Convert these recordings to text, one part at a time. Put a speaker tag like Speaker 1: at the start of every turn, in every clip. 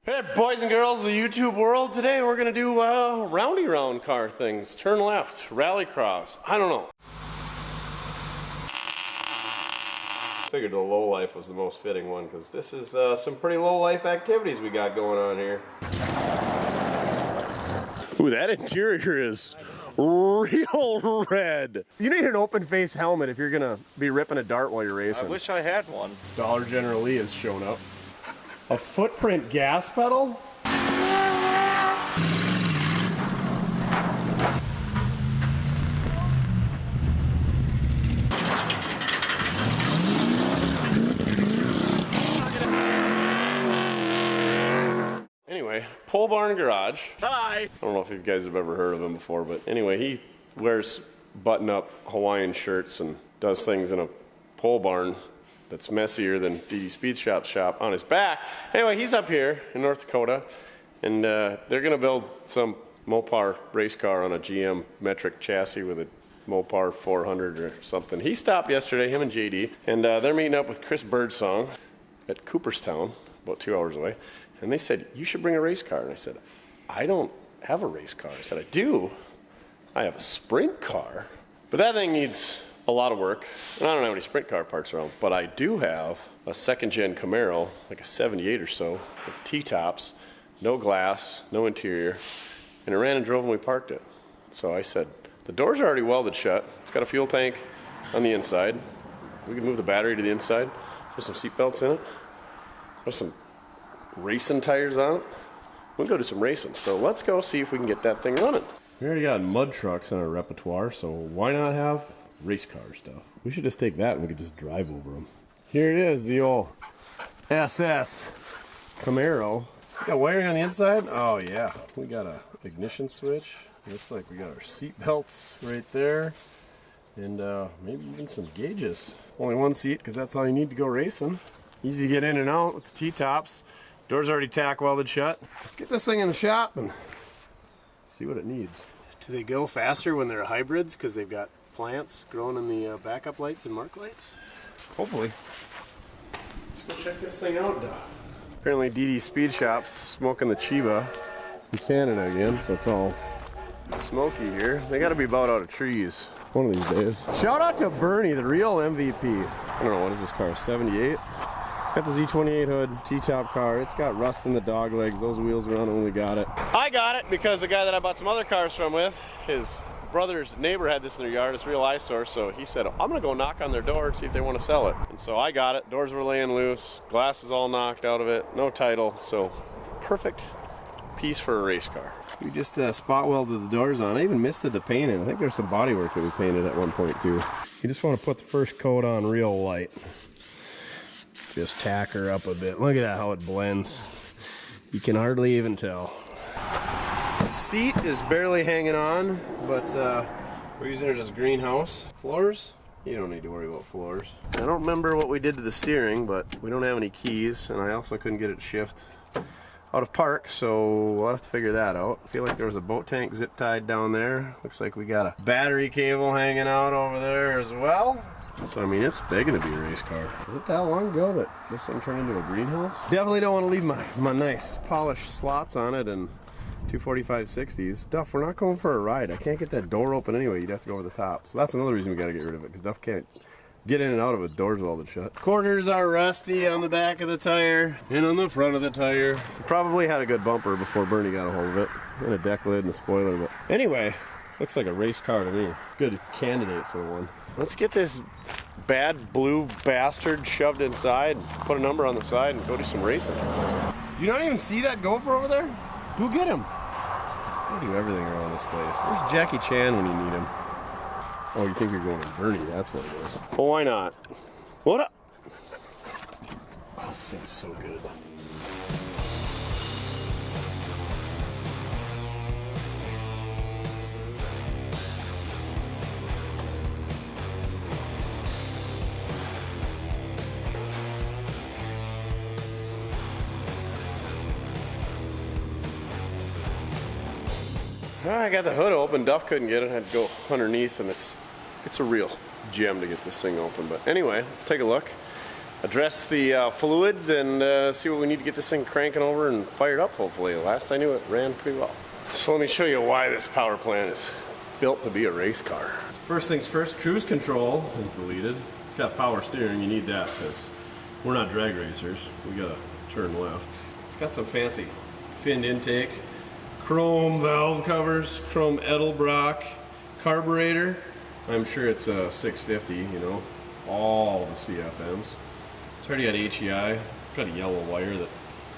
Speaker 1: Hey boys and girls of the YouTube world, today we're going to do roundy round car things. Turn left, rallycross, I don't know. Figured the low life was the most fitting one because this is some pretty low life activities we got going on here. Ooh, that interior is real red. You need an open face helmet if you're going to be ripping a dart while you're racing.
Speaker 2: I wish I had one.
Speaker 1: Dollar General Lee has shown up. A footprint gas pedal? Anyway, Polebarn Garage.
Speaker 2: Hi!
Speaker 1: I don't know if you guys have ever heard of him before, but anyway, he wears button-up Hawaiian shirts and does things in a pole barn that's messier than DD Speed Shop's shop on his back. Anyway, he's up here in North Dakota, and they're gonna build some Mopar race car on a GM metric chassis with a Mopar 400 or something. He stopped yesterday, him and JD, and they're meeting up with Chris Birdsong at Cooperstown, about 2 hours away, and they said, you should bring a race car. And I said, I don't have a race car. I said, I do. I have a sprint car, but that thing needs a lot of work, and I don't have any sprint car parts around, but I do have a second-gen Camaro, like a 78 or so, with T-tops, no glass, no interior, and it ran and drove when we parked it. So I said, the doors are already welded shut. It's got a fuel tank on the inside. We can move the battery to the inside, put some seat belts in it, put some racing tires on it. We'll go do some racing. So let's go see if we can get that thing running. We already got mud trucks in our repertoire, so why not have race car stuff? We should just take that and we could just drive over them. Here it is, the old SS Camaro. Got wiring on the inside? Oh yeah, we got a ignition switch. Looks like we got our seat belts right there, and maybe even some gauges. Only one seat because that's all you need to go racing. Easy to get in and out with the T-tops. Doors already tack welded shut. Let's get this thing in the shop and see what it needs. Do they go faster when they're hybrids because they've got plants growing in the backup lights and mark lights? Hopefully. Let's go check this thing out, Duff. Apparently DD Speed Shop's smoking the Chiba in Canada again, so it's all smoky here. They gotta be about out of trees one of these days. Shout out to Bernie, the real MVP. I don't know, what is this car, 78? It's got the Z28 hood, T-top car. It's got rust in the dog legs. Those wheels were on when we got it. I got it because the guy that I bought some other cars from with, his brother's neighbor had this in their yard. It's a real eyesore, so he said, I'm gonna go knock on their door and see if they want to sell it. And so I got it. Doors were laying loose, glass is all knocked out of it, no title, so perfect piece for a race car. We just spot welded the doors on. I even misted the painting. I think there's some body work that we painted at one point too. You just want to put the first coat on real light. Just tack her up a bit. Look at that, how it blends. You can hardly even tell. Seat is barely hanging on, but we're using it as greenhouse. Floors? You don't need to worry about floors. I don't remember what we did to the steering, but we don't have any keys, and I also couldn't get it shift out of park, so we'll have to figure that out. I feel like there was a boat tank zip tied down there. Looks like we got a battery cable hanging out over there as well. So I mean, it's big to be a race car. Is it that long ago that this thing turned into a greenhouse? Definitely don't want to leave my nice polished slots on it and 245/60s. Duff, we're not going for a ride. I can't get that door open anyway. You'd have to go over the top. So that's another reason we got to get rid of it, because Duff can't get in and out of it. Doors welded shut. Quarters are rusty on the back of the tire and on the front of the tire. Probably had a good bumper before Bernie got a hold of it, and a deck lid and a spoiler. But anyway, looks like a race car to me. Good candidate for one. Let's get this bad blue bastard shoved inside, put a number on the side, and go do some racing. Do you not even see that gopher over there? Go get him. I do everything around this place. Where's Jackie Chan when you need him? Oh, you think you're going to Bernie? That's what it is. Well, why not? What up? Oh, this thing is so good. I got the hood open. Duff couldn't get it. I had to go underneath, and it's a real gem to get this thing open. But anyway, let's take a look. address the fluids and see what we need to get this thing cranking over and fired up, hopefully. Last I knew it ran pretty well. So let me show you why this power plant is built to be a race car. First things first, cruise control is deleted. It's got power steering, you need that because we're not drag racers. We gotta turn left. It's got some fancy finned intake, chrome valve covers, chrome edelbrock carburetor. I'm sure it's a 650, you know, all the CFMs. It's already got HEI. It's got a yellow wire that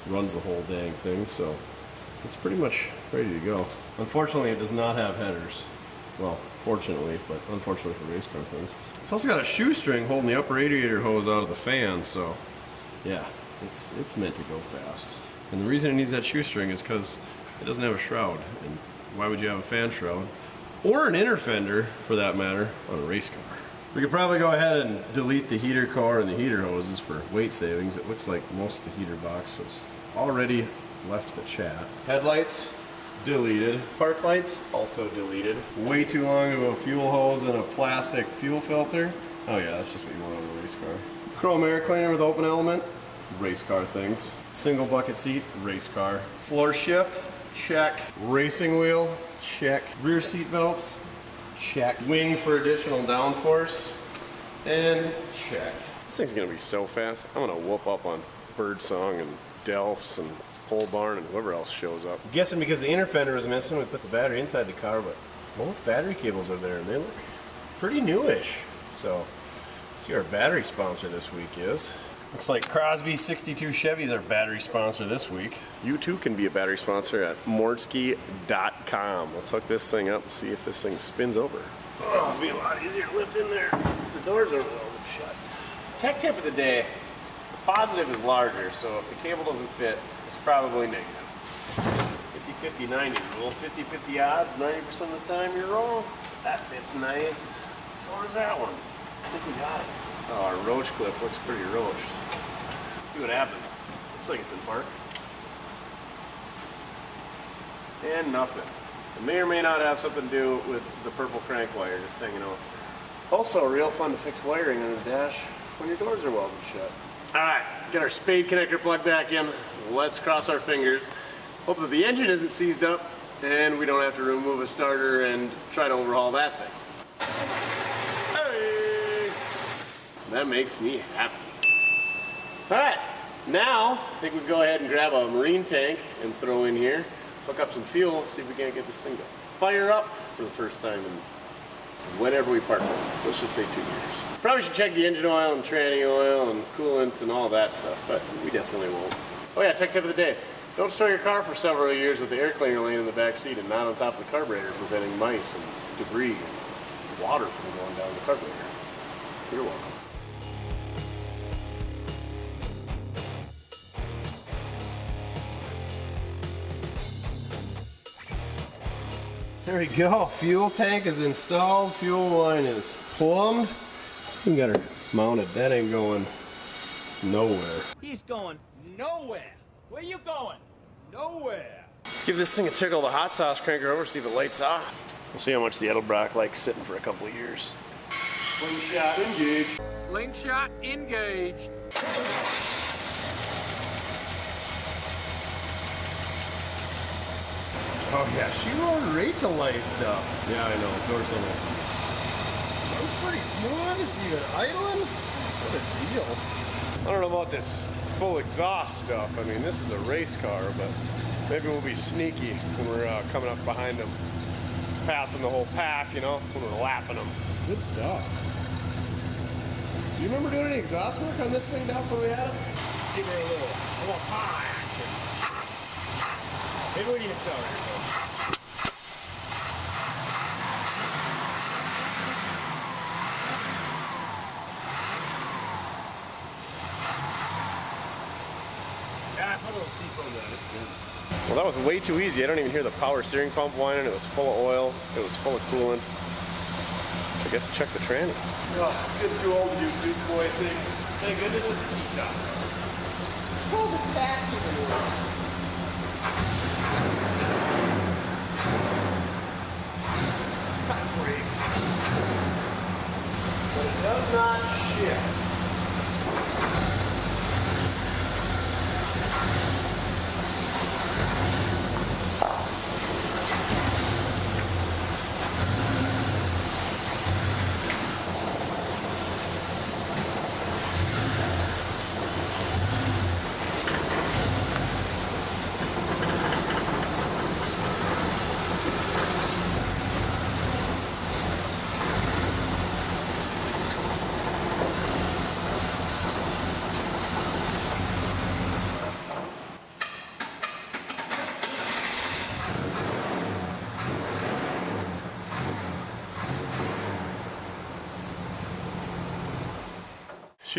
Speaker 1: runs the whole dang thing, so it's pretty much ready to go. Unfortunately, it does not have headers. Well, fortunately, but unfortunately for race car things. It's also got a shoestring holding the upper radiator hose out of the fan, so yeah, it's meant to go fast. And the reason it needs that shoestring is because it doesn't have a shroud. And why would you have a fan shroud? Or an inner fender, for that matter, on a race car. We could probably go ahead and delete the heater core and the heater hoses for weight savings. It looks like most of the heater box has already left the chat. Headlights, deleted. Park lights, also deleted. Way too long of a fuel hose and a plastic fuel filter. Oh yeah, that's just what you want on a race car. Chrome air cleaner with open element, race car things. Single bucket seat, race car. Floor shift, check. Racing wheel, check. Rear seat belts, check. Wing for additional downforce, and check. This thing's gonna be so fast. I'm gonna whoop up on Birdsong and Duff's and Polebarn and whoever else shows up. I'm guessing because the inner fender was missing, we put the battery inside the car, but both battery cables are there and they look pretty newish. So let's see what our battery sponsor this week is. Looks like Crosby 62 Chevy is our battery sponsor this week. You too can be a battery sponsor at mortske.com. Let's hook this thing up and see if this thing spins over. Oh, it'll be a lot easier to lift in there if the doors are shut. Tech tip of the day. The positive is larger, so if the cable doesn't fit, it's probably negative. 50-50-90 rule. 50-50 odds, 90% of the time you're wrong. That fits nice. So does that one. I think we got it. Oh, our roach clip looks pretty roached. Let's see what happens. Looks like it's in park. And nothing. It may or may not have something to do with the purple crank wire just hanging out. Also, real fun to fix wiring on the dash when your doors are welded shut. Alright, get our spade connector plugged back in. Let's cross our fingers. Hope that the engine isn't seized up and we don't have to remove a starter and try to overhaul that thing. That makes me happy. Alright, now I think we go ahead and grab a marine tank and throw in here, hook up some fuel, see if we can't get this thing to fire up for the first time in whenever we park it. Let's just say 2 years. Probably should check the engine oil and tranny oil and coolant and all that stuff, but we definitely won't. Oh yeah, tech tip of the day. Don't store your car for several years with the air cleaner laying in the back seat and not on top of the carburetor, preventing mice and debris and water from going down the carburetor. You're welcome. There we go, fuel tank is installed, fuel line is plumbed. We got her mounted, that ain't going nowhere.
Speaker 2: He's going nowhere. Where you going? Nowhere.
Speaker 1: Let's give this thing a tickle, the hot sauce, crank her over, see if it lights off. We'll see how much the edelbrock likes sitting for a couple of years. Slingshot engaged.
Speaker 2: Slingshot engaged.
Speaker 1: Oh yeah, she rolled right to life, Duff. Yeah, I know, doors on it. It's pretty smooth, it's even idling. What a deal. I don't know about this full exhaust stuff. I mean, this is a race car, but maybe we'll be sneaky when we're coming up behind them, passing the whole pack, you know, when we're lapping them. Good stuff. Do you remember doing any exhaust work on this thing, Duff, when we had it? Give her a little pie action. Maybe we need accelerator. Well, that was way too easy. I don't even hear the power steering pump whining. It was full of oil. It was full of coolant. I guess check the tranny. Oh, getting too old to do big boy things. Thank goodness it's a T-top. It's called the tack even worse. Kind of breaks. But it does not shift.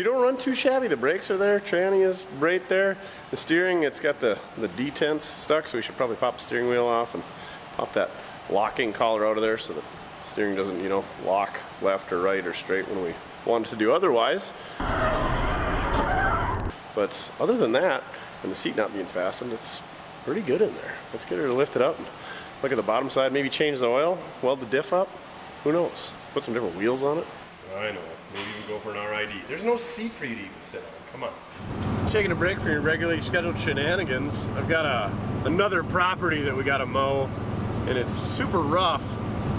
Speaker 1: She don't run too shabby. The brakes are there. Tranny is right there. The steering, it's got the detents stuck, so we should probably pop the steering wheel off and pop that locking collar out of there so that the steering doesn't, you know, lock left or right or straight when we want it to do otherwise. But other than that, and the seat not being fastened, it's pretty good in there. Let's get her to lift it up and look at the bottom side, maybe change the oil, weld the diff up. Who knows? Put some different wheels on it. I know. Maybe even go for an RID. There's no seat for you to even sit on. Come on. Taking a break from your regularly scheduled shenanigans. I've got another property that we got to mow, and it's super rough.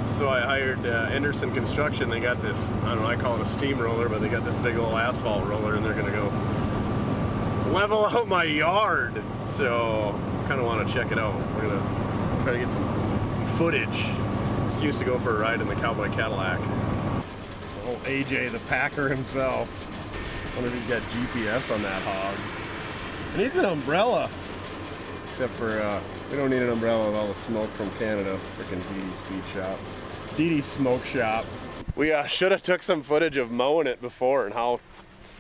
Speaker 1: So I hired Anderson Construction. They got this, I don't know, I call it a steamroller, but they got this big old asphalt roller, and they're gonna go level out my yard. So I kind of want to check it out. We're gonna try to get some footage. Excuse to go for a ride in the Cowboy Cadillac. Oh, AJ, the Packer himself. Wonder if he's got GPS on that hog. He needs an umbrella. Except for, we don't need an umbrella with all the smoke from Canada. Freaking DD Speed Shop. DD Smoke Shop. We should have took some footage of mowing it before and how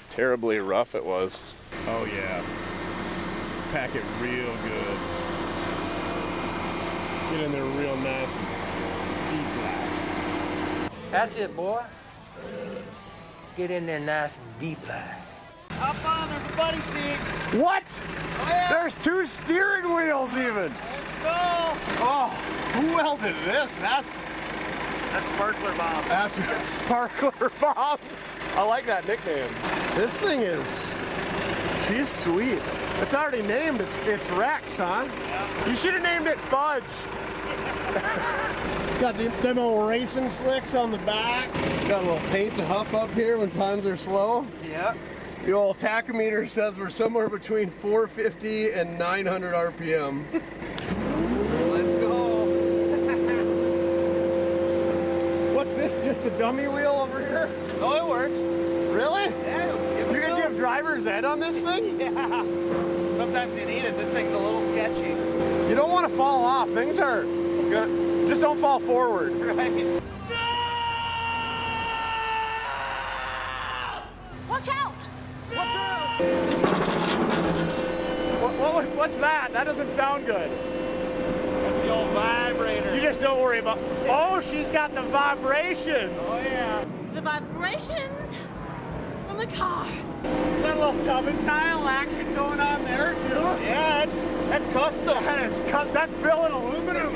Speaker 1: terribly rough it was. Oh yeah. Pack it real good. Get in there real nice and deep black.
Speaker 3: That's it, boy. Get in there nice and deep black.
Speaker 2: Hop on, there's a buddy seat.
Speaker 1: What?
Speaker 2: Oh, yeah.
Speaker 1: There's 2 steering wheels even.
Speaker 2: Let's go.
Speaker 1: Oh, who welded this? That's
Speaker 2: Sparkler Bob.
Speaker 1: That's Sparkler Bombs. I like that nickname. This thing is, she's sweet. It's already named. It's Rex, huh? Yeah. You should have named it Fudge. Got them old racing slicks on the back. Got a little paint to huff up here when times are slow.
Speaker 2: Yeah.
Speaker 1: The old tachometer says we're somewhere between 450 and 900 RPM.
Speaker 2: Let's go.
Speaker 1: What's this, just a dummy wheel over here?
Speaker 2: Oh, it works.
Speaker 1: Really?
Speaker 2: Yeah.
Speaker 1: You're gonna give driver's ed on this thing?
Speaker 2: Yeah. Sometimes you need it. This thing's a little sketchy.
Speaker 1: You don't want to fall off. Things are good. Just don't fall forward.
Speaker 2: Right.
Speaker 4: Watch out!
Speaker 1: What's that? That doesn't sound good.
Speaker 2: That's the old vibrator.
Speaker 1: You just don't worry about. Oh, she's got the vibrations.
Speaker 2: Oh, yeah.
Speaker 4: The vibrations from the cars.
Speaker 1: Is that a little tub and tile action going on there too?
Speaker 2: Yeah, that's custom.
Speaker 1: That's billet aluminum.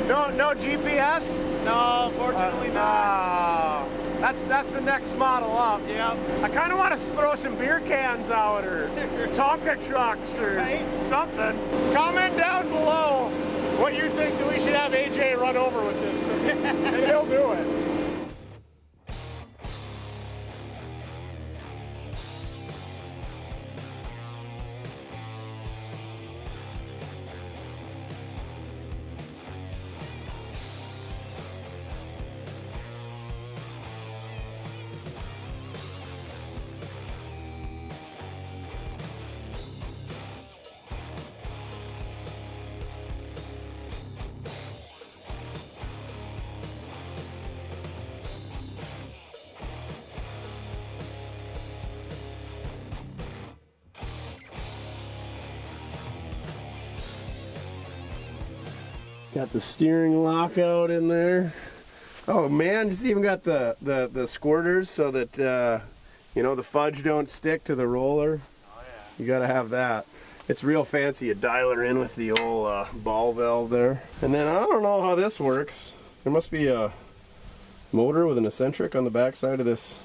Speaker 1: No GPS?
Speaker 2: No, unfortunately not.
Speaker 1: That's the next model up.
Speaker 2: Yep.
Speaker 1: I kind of want to throw some beer cans out or Tonka trucks or something. Comment down below what you think we should have AJ run over with this thing, and he'll do it. Got the steering lockout in there. Oh man, it's even got the squirters so that you know, the fudge don't stick to the roller.
Speaker 2: Oh yeah.
Speaker 1: You gotta have that. It's real fancy. You dial her in with the old ball valve there. And then I don't know how this works. There must be a motor with an eccentric on the back side of this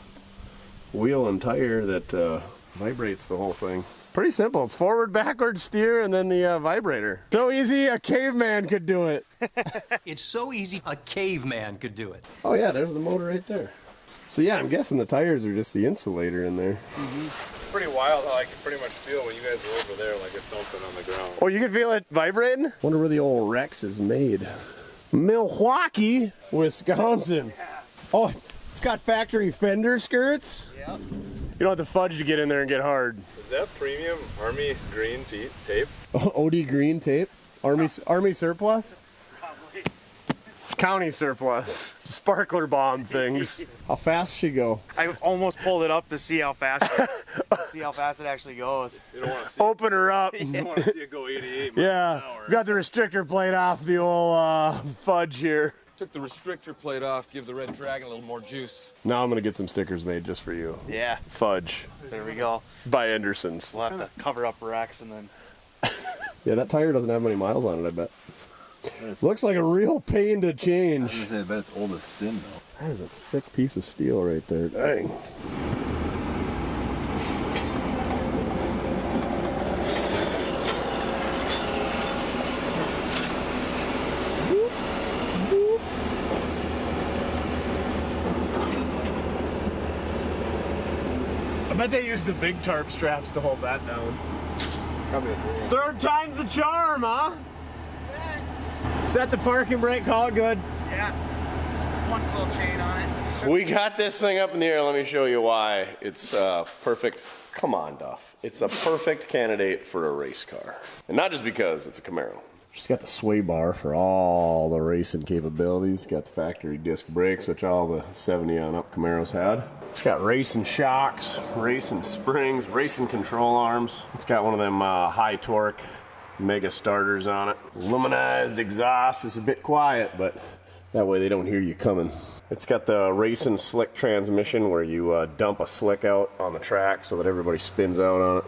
Speaker 1: wheel and tire that vibrates the whole thing. Pretty simple. It's forward, backward steer, and then the vibrator. So easy, a caveman could do it.
Speaker 5: It's so easy, a caveman could do it.
Speaker 1: Oh yeah, there's the motor right there. So yeah, I'm guessing the tires are just the insulator in there.
Speaker 6: It's pretty wild how I can pretty much feel when you guys were over there like it's something on the ground.
Speaker 1: Oh, you can feel it vibrating? Wonder where the old Rex is made. Milwaukee, Wisconsin. Oh, it's got factory fender skirts?
Speaker 2: Yep.
Speaker 1: You don't have the fudge to get in there and get hard.
Speaker 6: Is that premium Army green tape?
Speaker 1: OD green tape? Army surplus?
Speaker 2: Probably.
Speaker 1: county surplus. Sparkler bomb things. How fast she go?
Speaker 7: I almost pulled it up to see how fast it actually goes.
Speaker 6: You don't want to see.
Speaker 1: Open her up.
Speaker 6: You don't want to see it go 88 miles
Speaker 1: Yeah,
Speaker 6: an hour.
Speaker 1: got the restrictor plate off the old fudge here.
Speaker 8: Took the restrictor plate off, give the Red Dragon a little more juice.
Speaker 1: Now I'm gonna get some stickers made just for you.
Speaker 7: Yeah,
Speaker 1: Fudge
Speaker 7: there we go.
Speaker 1: by Anderson's.
Speaker 7: We'll have to cover up Rex and then.
Speaker 1: Yeah, that tire doesn't have many miles on it, I bet. Looks like a real pain to change.
Speaker 8: I bet it's old as sin, though.
Speaker 1: That is a thick piece of steel right there. Dang. I bet they used the big tarp straps to hold that down.
Speaker 6: Probably a 3.
Speaker 1: Third time's the charm, huh? Set the parking brake, call it good.
Speaker 7: Yeah. One little chain on it.
Speaker 1: We got this thing up in the air. Let me show you why. It's perfect. Come on, Duff. It's a perfect candidate for a race car. And not just because it's a Camaro. It's got the sway bar for all the racing capabilities. Got the factory disc brakes, which all the 70 on up Camaros had. It's got racing shocks, racing springs, racing control arms. It's got one of them high torque mega starters on it. Luminized exhaust is a bit quiet, but that way they don't hear you coming. It's got the racing slick transmission where you dump a slick out on the track so that everybody spins out on it.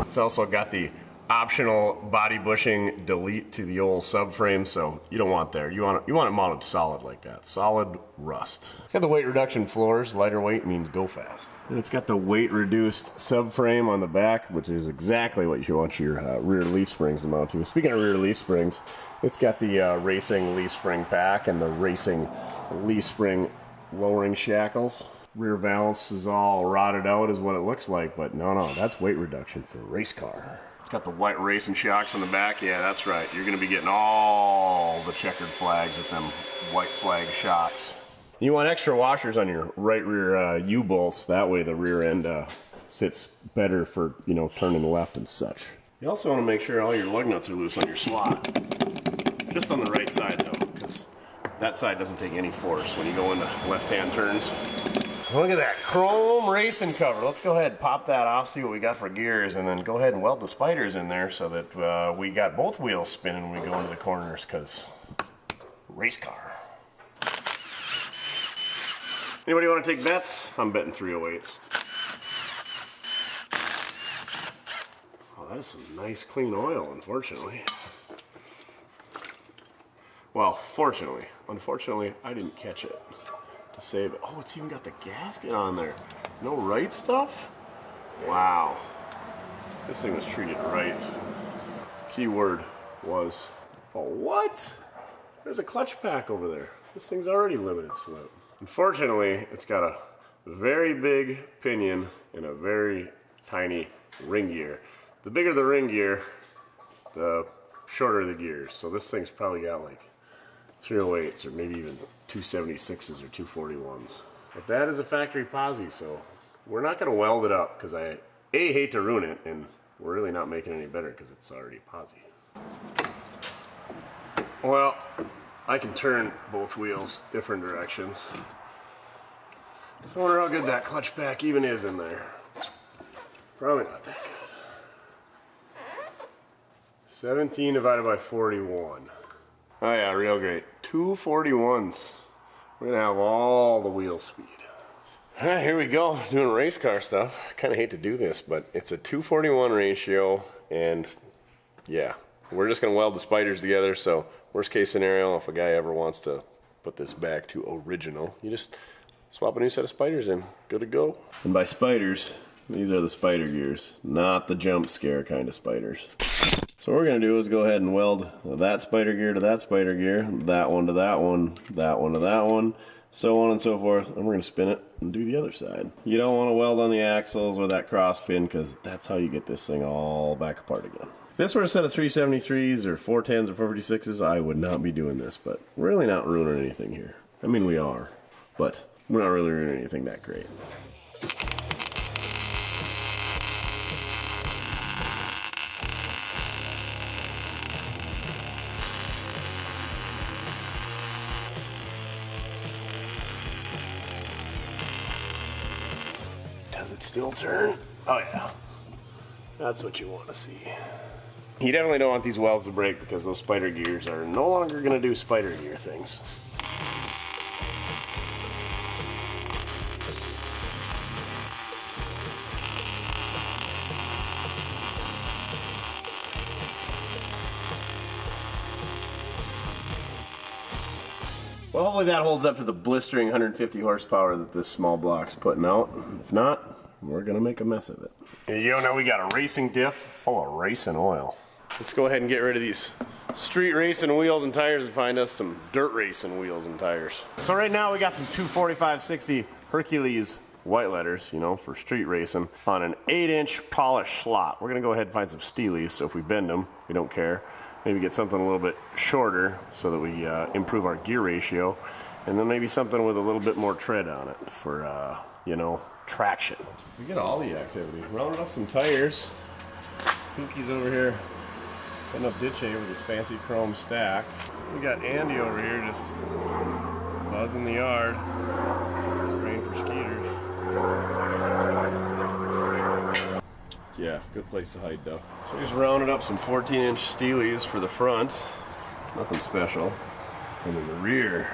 Speaker 1: It's also got the optional body bushing delete to the old subframe, so you don't want there. You want it mounted solid like that. Solid rust. It's got the weight reduction floors. Lighter weight means go fast. And it's got the weight reduced subframe on the back, which is exactly what you want your rear leaf springs to mount to. Speaking of rear leaf springs, it's got the racing leaf spring pack and the racing leaf spring lowering shackles. Rear valance is all rotted out is what it looks like, but no, that's weight reduction for a race car. It's got the white racing shocks on the back. Yeah, that's right. You're going to be getting all the checkered flags with them white flag shocks. You want extra washers on your right rear U-bolts. That way the rear end sits better for, turning left and such. You also want to make sure all your lug nuts are loose on your slot. Just on the right side, though, because that side doesn't take any force when you go into left-hand turns. Look at that chrome racing cover. Let's go ahead and pop that off, see what we got for gears, and then go ahead and weld the spiders in there so that we got both wheels spinning when we go into the corners, because race car. Anybody want to take bets? I'm betting 308s. Oh, that is some nice clean oil, unfortunately. Well, fortunately. Unfortunately, I didn't catch it. Save it. Oh, it's even got the gasket on there. No right stuff? Wow. This thing was treated right. Key word was, oh, what? There's a clutch pack over there. This thing's already limited slip. Unfortunately, it's got a very big pinion and a very tiny ring gear. The bigger the ring gear, the shorter the gears. So this thing's probably got like 308s or maybe even 276s or 241s. But that is a factory posi, so we're not going to weld it up because I hate to ruin it, and we're really not making it any better because it's already posi. Well, I can turn both wheels different directions. So I wonder how good that clutch pack even is in there. Probably not that good. 17 divided by 41. Oh yeah, real great. 241s. We're gonna have all the wheel speed. All right, here we go, doing race car stuff. I kind of hate to do this, but it's a 241 ratio, and yeah, we're just gonna weld the spiders together. So worst case scenario, if a guy ever wants to put this back to original, you just swap a new set of spiders in. Good to go. And by spiders, these are the spider gears, not the jump scare kind of spiders. So what we're going to do is go ahead and weld that spider gear to that spider gear, that one to that one, that one to that one, so on and so forth, and we're going to spin it and do the other side. You don't want to weld on the axles or that cross pin, because that's how you get this thing all back apart again. If this were a set of 373s or 410s or 456s, I would not be doing this, but we're really not ruining anything here. I mean, we are, but we're not really ruining anything that great. still turn. Oh yeah, that's what you want to see. You definitely don't want these wells to break because those spider gears are no longer going to do spider gear things. Well, hopefully that holds up to the blistering 150 horsepower that this small block's putting out. If not, we're gonna make a mess of it. Here you go, now we got a racing diff full of racing oil. Let's go ahead and get rid of these street racing wheels and tires and find us some dirt racing wheels and tires. So right now we got some 245/60 Hercules white letters, you know, for street racing on an 8-inch polished slot. We're gonna go ahead and find some steelies, so if we bend them, we don't care. Maybe get something a little bit shorter so that we improve our gear ratio, and then maybe something with a little bit more tread on it for, you know, traction. We get all the activity. Rounding up some tires. Pookie's over here putting up ditch hay with his fancy chrome stack. We got Andy over here just buzzing the yard, spraying for skeeters. Yeah, good place to hide, Duff. So we just rounded up some 14-inch steelies for the front. Nothing special. And in the rear,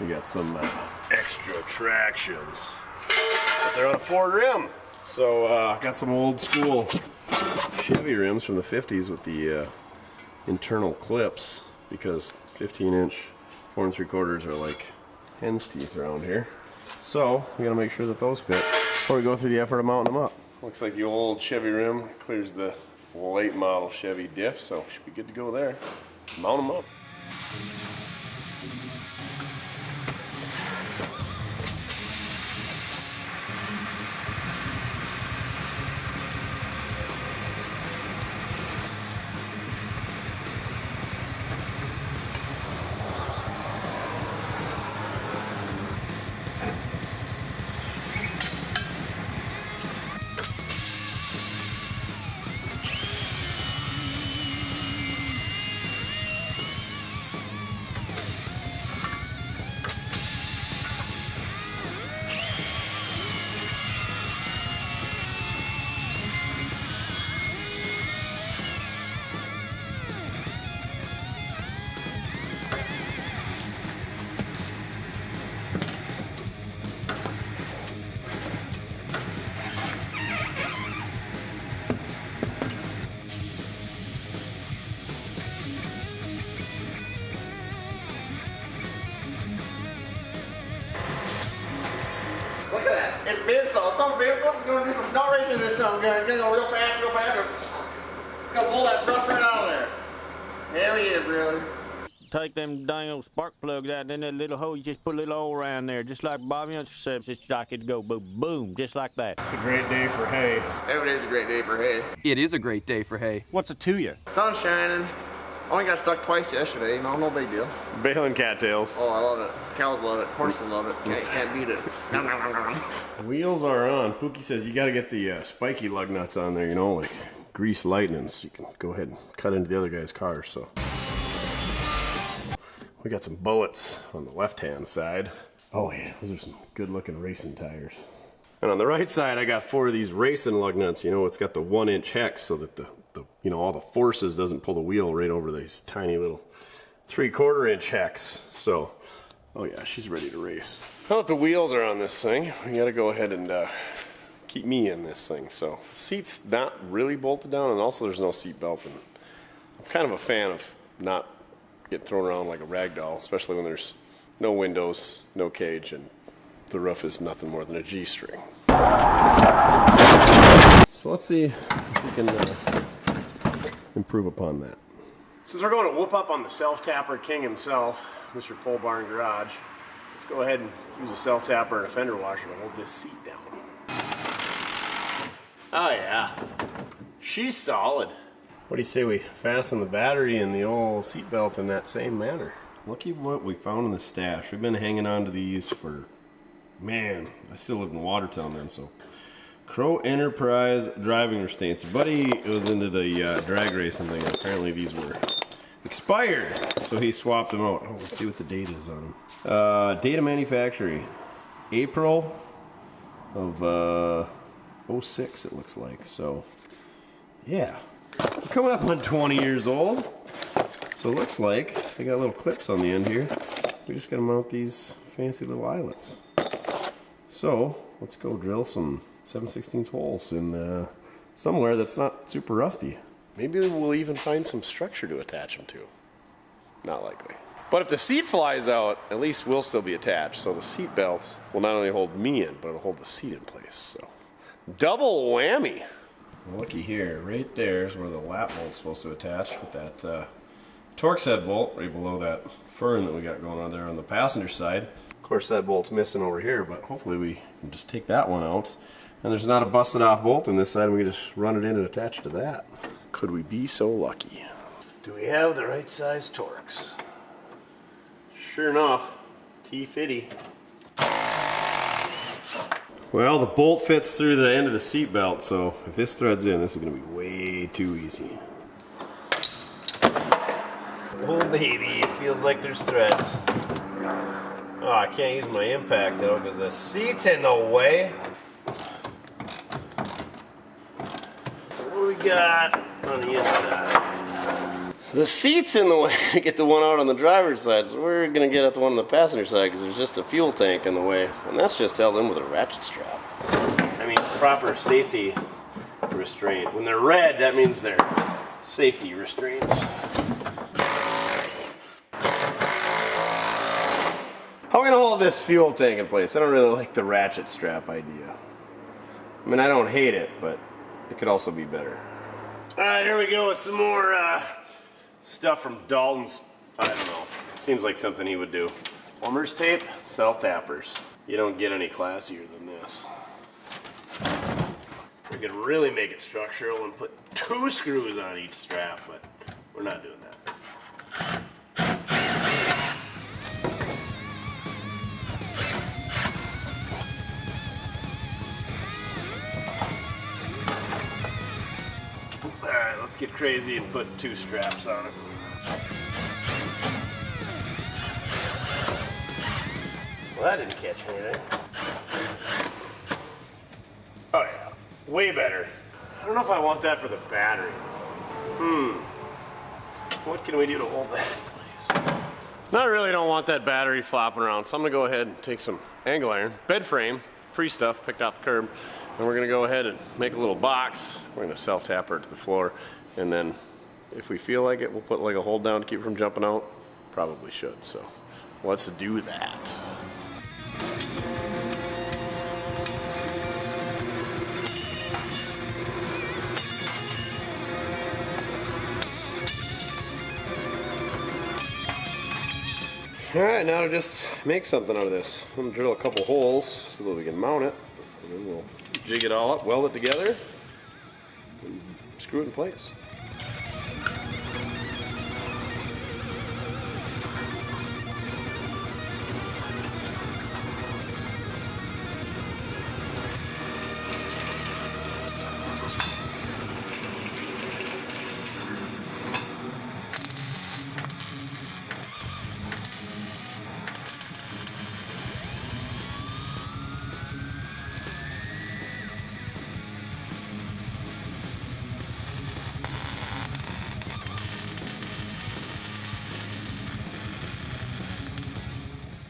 Speaker 1: we got some extra tractions. But they're on a Ford rim. So got some old school Chevy rims from the 50s with the internal clips, because 15-inch 4 3/4 are like hen's teeth around here. So we gotta make sure that those fit before we go through the effort of mounting them up. Looks like the old Chevy rim clears the late model Chevy diff, so should be good to go there. Mount them up.
Speaker 9: Look at that. It's Birdsong. Some Birdsong is going to do some snow racing this summer. Going to go real fast, real fast. It's going to pull that brush right out of there. There he is, really.
Speaker 10: Take them dang old spark plugs out, and in that little hole, you just put a little oil around there, just like Bobby intercepts. It's like it go boom, boom, just like that.
Speaker 1: It's a great day for hay.
Speaker 9: Every day's a great day for hay.
Speaker 8: It is a great day for hay.
Speaker 1: What's it to you?
Speaker 9: Sun's shining. Only got stuck twice yesterday, you know, no big deal.
Speaker 1: Baling cattails.
Speaker 9: Oh, I love it. Cows love it. Horses love it. Can't beat it. Nom, nom, nom, nom.
Speaker 1: Wheels are on. Pookie says you got to get the spiky lug nuts on there, you know, like grease lightnings. So you can go ahead and cut into the other guy's car. So we got some bullets on the left-hand side. Oh yeah, those are some good-looking racing tires. And on the right side, I got 4 of these racing lug nuts. You know, it's got the 1-inch hex so that the you know, all the forces doesn't pull the wheel right over these tiny little 3/4-inch hex. So, oh yeah, she's ready to race. Now that the wheels are on this thing, we gotta go ahead and keep me in this thing. So, seat's not really bolted down, and also there's no seat belt. And I'm kind of a fan of not getting thrown around like a rag doll, especially when there's no windows, no cage, and the roof is nothing more than a G-string. So let's see if we can improve upon that. Since we're going to whoop up on the self-tapper king himself, Mr. Polebarn Garage, let's go ahead and use a self-tapper and a fender washer to hold this seat down. Oh yeah, she's solid. What do you say we fasten the battery and the old seat belt in that same manner? Look at what we found in the stash. We've been hanging on to these for, man, I still live in Watertown then, so. Crow Enterprise driving restraints. Buddy was into the drag racing thing. Apparently these were expired, so he swapped them out. Oh, let's see what the date is on them. Date of manufacturing, April of 06 it looks like. So yeah, we're coming up on 20 years old. So it looks like they got little clips on the end here. We just gotta mount these fancy little eyelets. So let's go drill some 7/16 holes in somewhere that's not super rusty. Maybe we'll even find some structure to attach them to. Not likely. But if the seat flies out, at least we'll still be attached. So the seat belt will not only hold me in, but it'll hold the seat in place. So double whammy. Looky here, right there is where the lap bolt's supposed to attach with that Torx head bolt right below that fern that we got going on there on the passenger side. Of course that bolt's missing over here, but hopefully we can just take that one out. And there's not a busted off bolt on this side, and we can just run it in and attach it to that. Could we be so lucky? Do we have the right size Torx? Sure enough, T-fitty. Well, the bolt fits through the end of the seat belt, so if this threads in, this is going to be way too easy. Oh baby, it feels like there's threads. Oh, I can't use my impact though because the seat's in the way. What do we got on the inside? The seat's in the way to get the one out on the driver's side, so we're going to get at the one on the passenger side because there's just a fuel tank in the way, and that's just held in with a ratchet strap. I mean, proper safety restraint. When they're red, that means they're safety restraints. How are we going to hold this fuel tank in place? I don't really like the ratchet strap idea. I mean, I don't hate it, but it could also be better. Alright, here we go with some more stuff from Dalton's. I don't know. Seems like something he would do. Plumber's tape, self-tappers. You don't get any classier than this. We could really make it structural and put 2 screws on each strap, but we're not doing that. Let's get crazy and put 2 straps on it. Well, that didn't catch anything. Oh yeah, way better. I don't know if I want that for the battery. What can we do to hold that in place? I really don't want that battery flopping around, so I'm gonna go ahead and take some angle iron, bed frame, free stuff, picked off the curb, and we're gonna go ahead and make a little box. We're gonna self-tapper it to the floor, and then if we feel like it, we'll put like a hold down to keep it from jumping out. Probably should, so let's do that. Alright, now to just make something out of this. I'm going to drill a couple holes so that we can mount it, and then we'll jig it all up, weld it together, and screw it in place.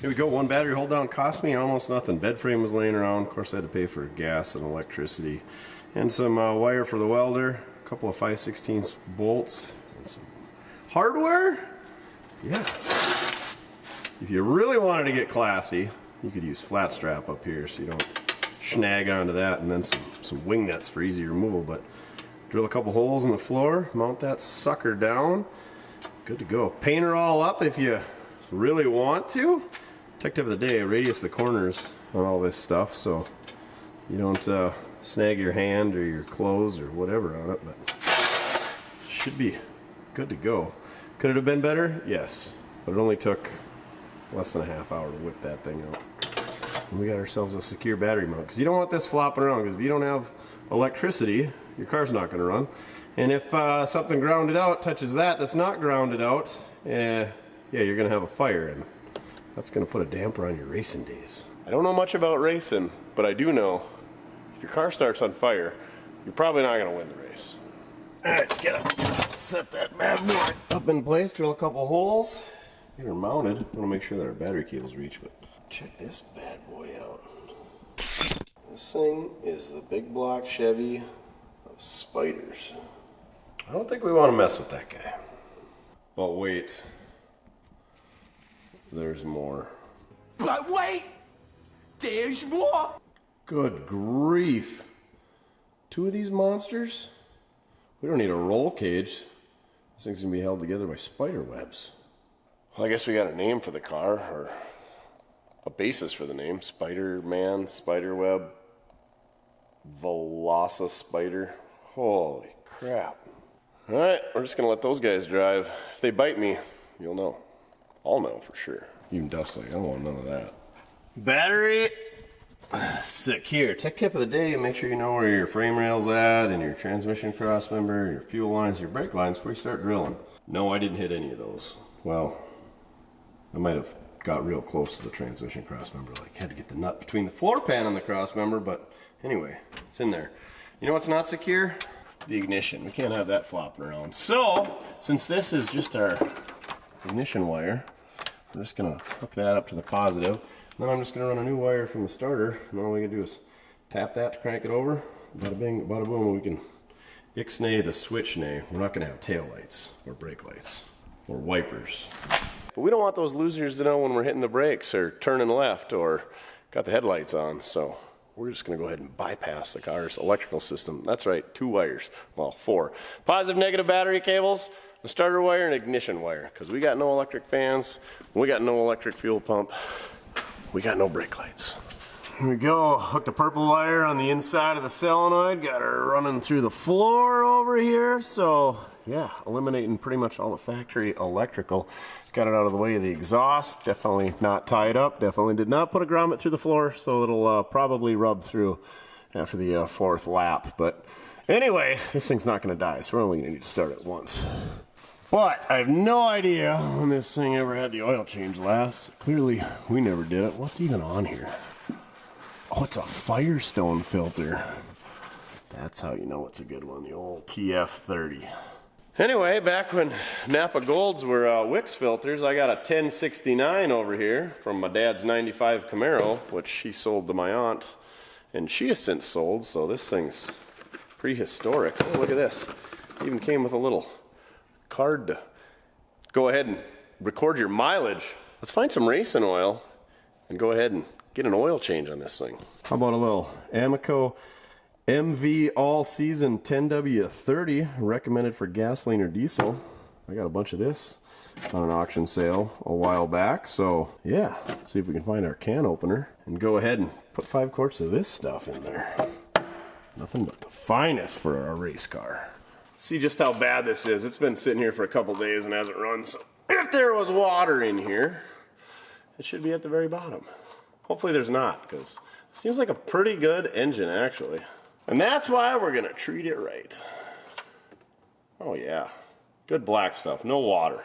Speaker 1: Here we go, 1 battery hold down cost me almost nothing. Bed frame was laying around. Of course I had to pay for gas and electricity. And some wire for the welder, a couple of 5/16 bolts, and some hardware. Yeah. If you really wanted to get classy, you could use flat strap up here so you don't snag onto that, and then some wing nuts for easy removal. But drill a couple holes in the floor, mount that sucker down. Good to go. Paint her all up if you really want to. Tech tip of the day, radius the corners on all this stuff so you don't snag your hand or your clothes or whatever on it, but should be good to go. Could it have been better? Yes, but it only took less than a half hour to whip that thing out. And we got ourselves a secure battery mount, because you don't want this flopping around, because if you don't have electricity, your car's not going to run. And if something grounded out touches that's not grounded out, yeah, you're going to have a fire, and that's going to put a damper on your racing days. I don't know much about racing, but I do know if your car starts on fire, you're probably not going to win the race. All right, just gotta set that bad boy up in place, drill a couple holes, get her mounted. I want to make sure that our battery cables reach, but check this bad boy out. This thing is the big block Chevy of spiders. I don't think we want to mess with that guy. But wait, there's more.
Speaker 2: But wait! There's more!
Speaker 1: Good grief. 2 of these monsters? We don't need a roll cage. This thing's gonna be held together by spider webs. Well, I guess we got a name for the car, or a basis for the name. Spider-Man, Spiderweb, Veloci Spider. Holy crap. Alright, we're just gonna let those guys drive. If they bite me, you'll know. I'll know for sure. Even Duff's like, I don't want none of that. Battery secure. Tech tip of the day, make sure you know where your frame rail's at and your transmission crossmember, your fuel lines, your brake lines before you start drilling. No, I didn't hit any of those. Well, I might have got real close to the transmission crossmember, like had to get the nut between the floor pan and the crossmember, but anyway, it's in there. You know what's not secure? The ignition. We can't have that flopping around. So, since this is just our ignition wire, we're just gonna hook that up to the positive. And then I'm just gonna run a new wire from the starter, and then all we gotta do is tap that to crank it over. Bada bing, bada boom, and we can ixnay the switch nay. We're not gonna have tail lights or brake lights or wipers. But we don't want those losers to know when we're hitting the brakes or turning left or got the headlights on, so we're just gonna go ahead and bypass the car's electrical system. That's right, 2 wires, well, 4. Positive, negative battery cables, a starter wire and ignition wire, because we got no electric fans, we got no electric fuel pump, we got no brake lights. Here we go, hooked a purple wire on the inside of the solenoid, got her running through the floor over here, so yeah, eliminating pretty much all the factory electrical. Got it out of the way of the exhaust, definitely not tied up, definitely did not put a grommet through the floor, so it'll probably rub through after the 4th lap. But anyway, this thing's not gonna die, so we're only gonna need to start it once. But I have no idea when this thing ever had the oil change last. Clearly, we never did it. What's even on here? Oh, it's a Firestone filter. That's how you know it's a good one, the old TF30. Anyway, back when Napa Golds were Wix filters, I got a 1069 over here from my dad's 95 Camaro, which he sold to my aunt, and she has since sold, so this thing's prehistoric. Oh, look at this. It even came with a little card to go ahead and record your mileage. Let's find some racing oil and go ahead and get an oil change on this thing. How about a little Amoco MV All Season 10W30, recommended for gasoline or diesel. I got a bunch of this on an auction sale a while back, so yeah, let's see if we can find our can opener and go ahead and put 5 quarts of this stuff in there. Nothing but the finest for our race car. See just how bad this is. It's been sitting here for a couple days and hasn't run, so if there was water in here, it should be at the very bottom. Hopefully there's not, because it seems like a pretty good engine actually. And that's why we're gonna treat it right. Oh yeah, good black stuff, no water.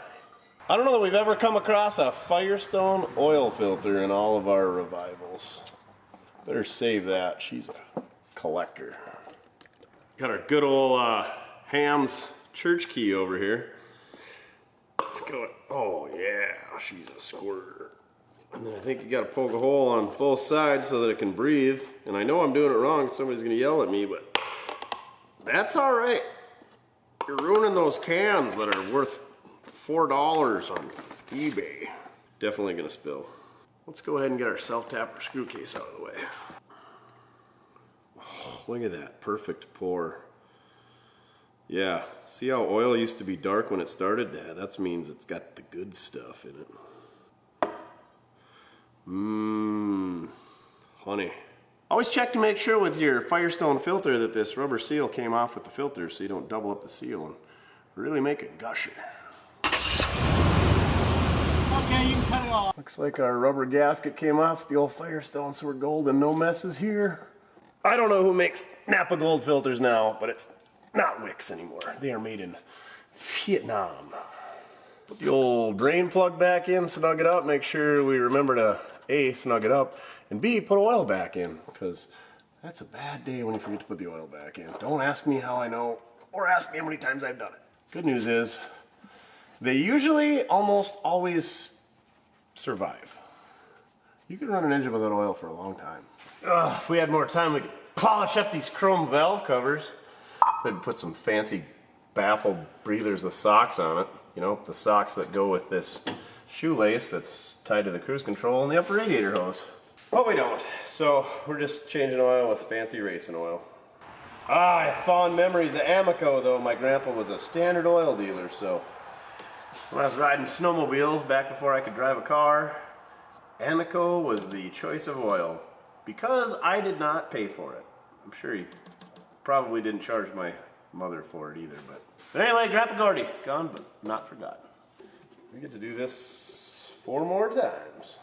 Speaker 1: I don't know that we've ever come across a Firestone oil filter in all of our revivals. Better save that, she's a collector. Got our good old Ham's church key over here. Let's go. Oh yeah, she's a squirter. And then I think you gotta poke a hole on both sides so that it can breathe. And I know I'm doing it wrong, somebody's gonna yell at me, but that's all right. You're ruining those cans that are worth $4 on eBay. Definitely gonna spill. Let's go ahead and get our self-tapper screw case out of the way. Oh, look at that, perfect pour. Yeah, see how oil used to be dark when it started? Yeah, that means it's got the good stuff in it. Honey. Always check to make sure with your Firestone filter that this rubber seal came off with the filter so you don't double up the seal and really make a gusher.
Speaker 2: Okay, you can cut it off.
Speaker 1: Looks like our rubber gasket came off the old Firestone, so we're golden. No messes here. I don't know who makes Napa Gold filters now, but it's not Wix anymore. They are made in Vietnam. Put the old drain plug back in, snug it up, make sure we remember to A, snug it up, and B, put oil back in, because That's a bad day when you forget to put the oil back in. Don't ask me how I know, or ask me how many times I've done it. Good news is, they usually almost always survive. You can run an engine without oil for a long time. If we had more time, we could polish up these chrome valve covers. Maybe put some fancy baffled breathers with socks on it. You know, the socks that go with this shoelace that's tied to the cruise control and the upper radiator hose. But we don't, so we're just changing oil with fancy racing oil. I have fond memories of Amoco, though. My grandpa was a Standard Oil dealer, so when I was riding snowmobiles back before I could drive a car, Amoco was the choice of oil because I did not pay for it. I'm sure he probably didn't charge my mother for it either, but anyway, Grandpa Gordy, gone but not forgotten. We get to do this 4 more times.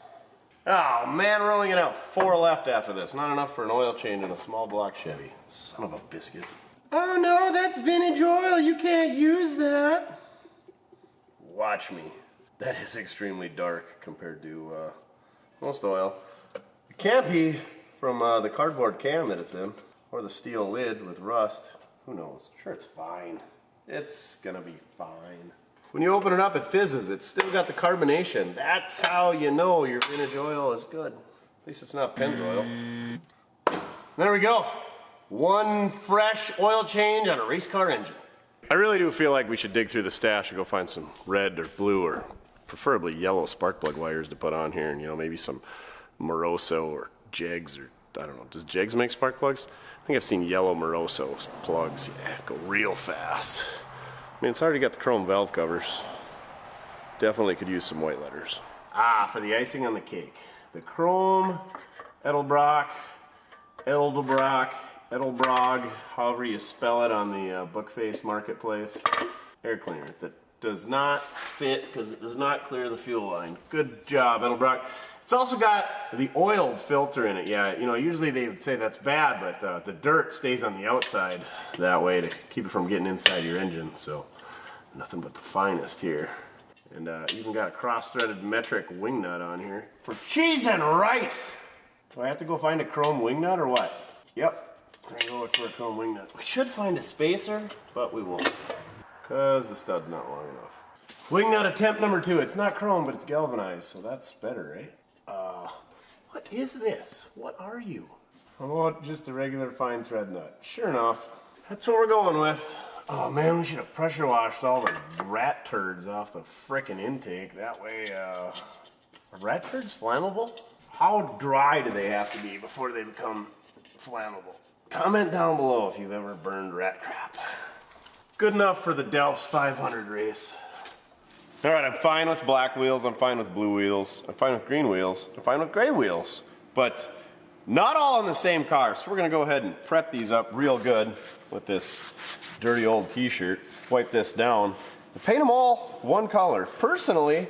Speaker 1: Oh man, we're only gonna have 4 left after this. Not enough for an oil change in a small block Chevy. Son of a biscuit. Oh no, that's vintage oil. You can't use that. Watch me. That is extremely dark compared to most oil. It can't be from the cardboard can that it's in, or the steel lid with rust. Who knows? Sure, it's fine. It's gonna be fine. When you open it up, it fizzes. It's still got the carbonation. That's how you know your vintage oil is good. At least it's not Pennzoil. There we go. 1 fresh oil change on a race car engine. I really do feel like we should dig through the stash and go find some red or blue or preferably yellow spark plug wires to put on here, and you know, maybe some Moroso or Jegs, or I don't know. Does Jegs make spark plugs? I think I've seen yellow Moroso plugs. Yeah, go real fast. I mean, it's already got the chrome valve covers. Definitely could use some white letters. Ah, for the icing on the cake. The chrome edelbrock, however you spell it on the Bookface Marketplace, air cleaner that does not fit because it does not clear the fuel line. Good job, edelbrock. It's also got the oiled filter in it. Yeah, you know, usually they would say that's bad, but the dirt stays on the outside that way to keep it from getting inside your engine. So nothing but the finest here. And even got a cross-threaded metric wing nut on here for cheese and rice. Do I have to go find a chrome wing nut or what? Yep, we're gonna go look for a chrome wing nut. We should find a spacer, but we won't, because the stud's not long enough. Wing nut attempt number 2. It's not chrome, but it's galvanized, so that's better, right? What is this? What are you? How about just a regular fine thread nut? Sure enough, that's what we're going with. Oh man, we should have pressure washed all the rat turds off the frickin' intake. That way, are rat turds flammable? How dry do they have to be before they become flammable? Comment down below if you've ever burned rat crap. Good enough for the Delph's 500 race. All right, I'm fine with black wheels, I'm fine with blue wheels, I'm fine with green wheels, I'm fine with gray wheels, but not all on the same car. So we're gonna go ahead and prep these up real good with this dirty old t-shirt, wipe this down, and paint them all one color. Personally,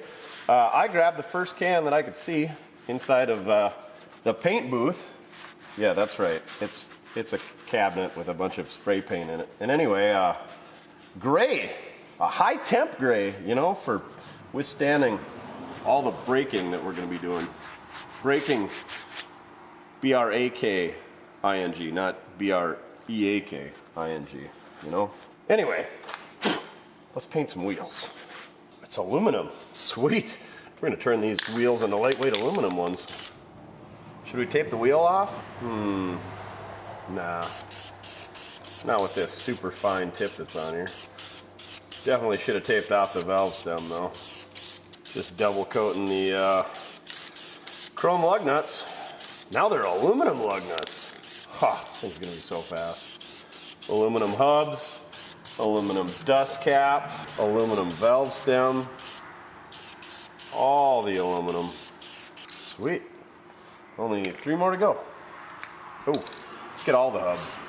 Speaker 1: I grabbed the first can that I could see inside of the paint booth. Yeah, that's right, it's a cabinet with a bunch of spray paint in it. And anyway, gray. A high temp gray, you know, for withstanding all the braking that we're going to be doing. Braking, B-R-A-K-I-N-G, not B-R-E-A-K-I-N-G, you know? Anyway, let's paint some wheels. It's aluminum. Sweet. We're going to turn these wheels into lightweight aluminum ones. Should we tape the wheel off? Nah. Not with this super fine tip that's on here. Definitely should have taped off the valve stem though. Just double coating the chrome lug nuts. Now they're aluminum lug nuts. Ha, this thing's gonna be so fast. Aluminum hubs, aluminum dust cap, aluminum valve stem, all the aluminum. Sweet. Only 3 more to go. Oh, let's get all the hubs.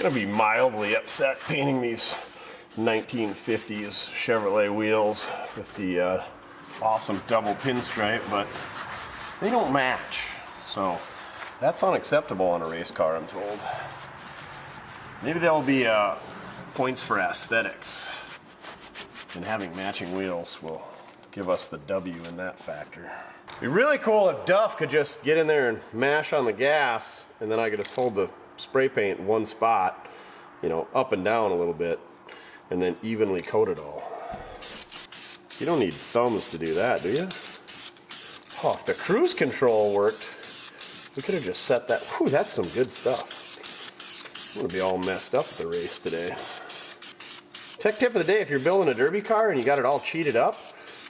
Speaker 1: Gonna be mildly upset painting these 1950s Chevrolet wheels with the awesome double pinstripe, but they don't match, so that's unacceptable on a race car, I'm told. Maybe there'll be points for aesthetics, and having matching wheels will give us the W in that factor. It'd be really cool if Duff could just get in there and mash on the gas, and then I could just hold the spray paint in one spot, you know, up and down a little bit, and then evenly coat it all. You don't need thumbs to do that, do you? Oh, if the cruise control worked, we could have just set that. Whew, that's some good stuff. I'm gonna be all messed up at the race today. Tech tip of the day, if you're building a derby car and you got it all cheated up,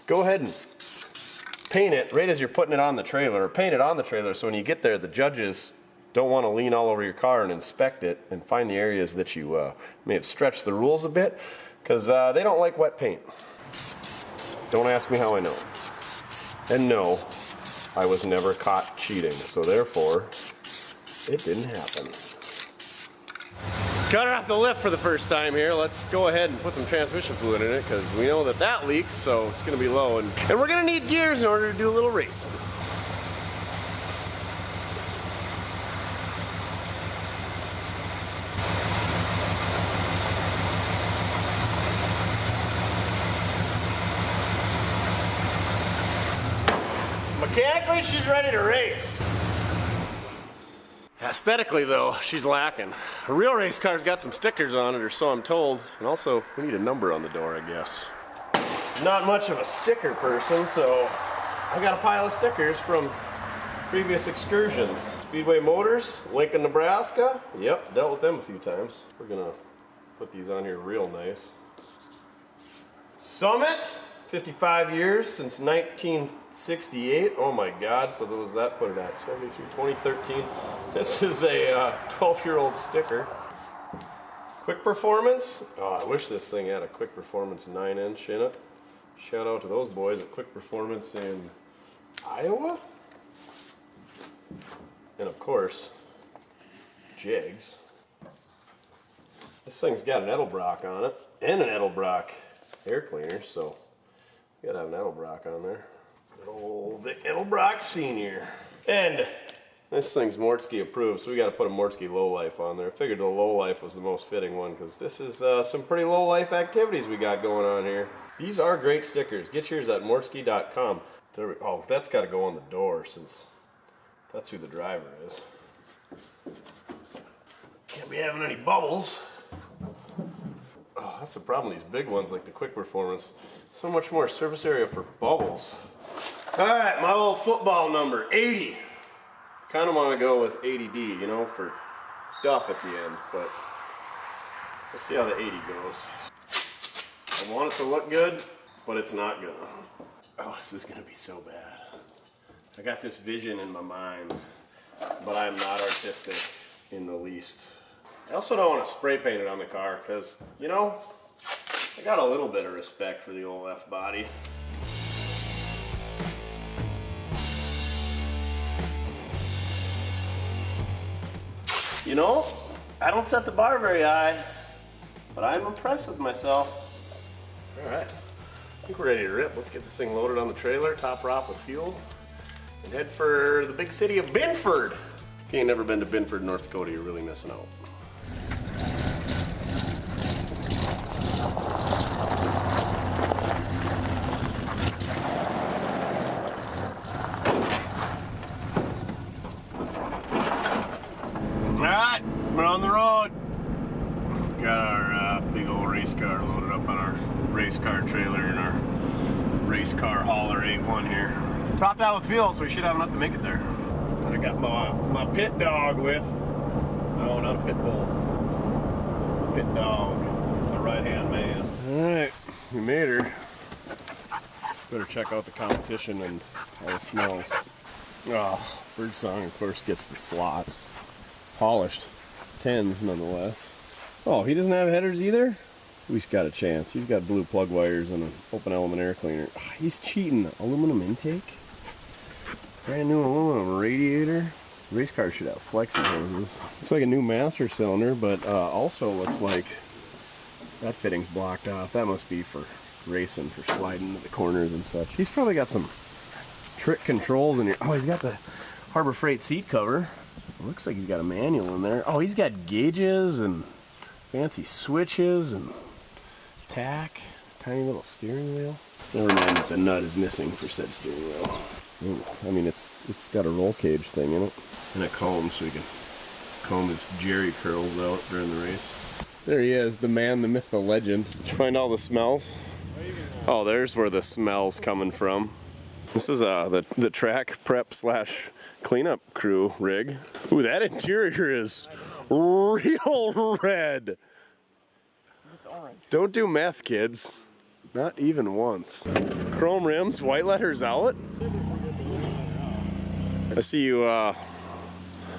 Speaker 1: go ahead and paint it right as you're putting it on the trailer, or paint it on the trailer so when you get there, the judges don't want to lean all over your car and inspect it and find the areas that you may have stretched the rules a bit, because they don't like wet paint. Don't ask me how I know. And no, I was never caught cheating, so therefore, it didn't happen. Got her off the lift for the first time here. Let's go ahead and put some transmission fluid in it, because we know that that leaks, so it's going to be low. And we're going to need gears in order to do a little racing. Mechanically, she's ready to race. Aesthetically, though, she's lacking. A real race car's got some stickers on it, or so I'm told. And also, we need a number on the door, I guess. Not much of a sticker person, so I got a pile of stickers from previous excursions. Speedway Motors, Lincoln, Nebraska. Yep, dealt with them a few times. We're gonna put these on here real nice. Summit, 55 years since 1968. Oh my God, so what was that put it at? 73, 2013. This is a 12-year-old sticker. Quick Performance. Oh, I wish this thing had a Quick Performance 9-inch in it. Shout out to those boys at Quick Performance in Iowa. And of course, Jigs. This thing's got an edelbrock on it, and an edelbrock air cleaner, so you gotta have an edelbrock on there. Good old Vic Edelbrock Senior. And this thing's Mortske approved, so we gotta put a Mortske lowlife on there. I figured the lowlife was the most fitting one, because this is some pretty lowlife activities we got going on here. These are great stickers. Get yours at mortske.com. Oh, that's gotta go on the door, since that's who the driver is. Can't be having any bubbles. Oh, that's the problem with these big ones like the Quick Performance. So much more surface area for bubbles. All right, my little football number, 80. Kind of want to go with 80D, you know, for Duff at the end, but let's see how the 80 goes. I want it to look good, but it's not good. Oh, this is gonna be so bad. I got this vision in my mind, but I'm not artistic in the least. I also don't want to spray paint it on the car, because, you know, I got a little bit of respect for the old F-body. You know, I don't set the bar very high, but I'm impressed with myself. All right, I think we're ready to rip. Let's get this thing loaded on the trailer, top her off with fuel, and head for the big city of Binford. If you ain't never been to Binford, North Dakota, you're really missing out. Alright, we're on the road. Got our big old race car loaded up on our race car trailer and our race car hauler 8-1 here. Topped out with fuel, so we should have enough to make it there. And I got my pit dog with. No, not a pit bull. A pit dog. My right-hand man. Alright, we made her. Better check out the competition and how it smells. Oh, Birdsong, of course, gets the slots. Polished 10s nonetheless. Oh, he doesn't have headers either? He's got a chance. He's got blue plug wires and an open element air cleaner. Oh, he's cheating. Aluminum intake? Brand new aluminum radiator. Race car should have flexi hoses. Looks like a new master cylinder, but also looks like that fitting's blocked off. That must be for racing, for sliding into the corners and such. He's probably got some trick controls in here. Oh, he's got the Harbor Freight seat cover. Looks like he's got a manual in there. Oh, he's got gauges and fancy switches and tack. Tiny little steering wheel. Never mind that the nut is missing for said steering wheel. Ooh, I mean, it's got a roll cage thing in it. And a comb, so we can comb his Jerry curls out during the race. There he is, the man, the myth, the legend. Did you find all the smells? Oh, there's where the smell's coming from. This is the track prep / cleanup crew rig. Ooh, that interior is real red.
Speaker 7: It's orange.
Speaker 1: Don't do meth, kids. Not even once. Chrome rims, white letters out. I see you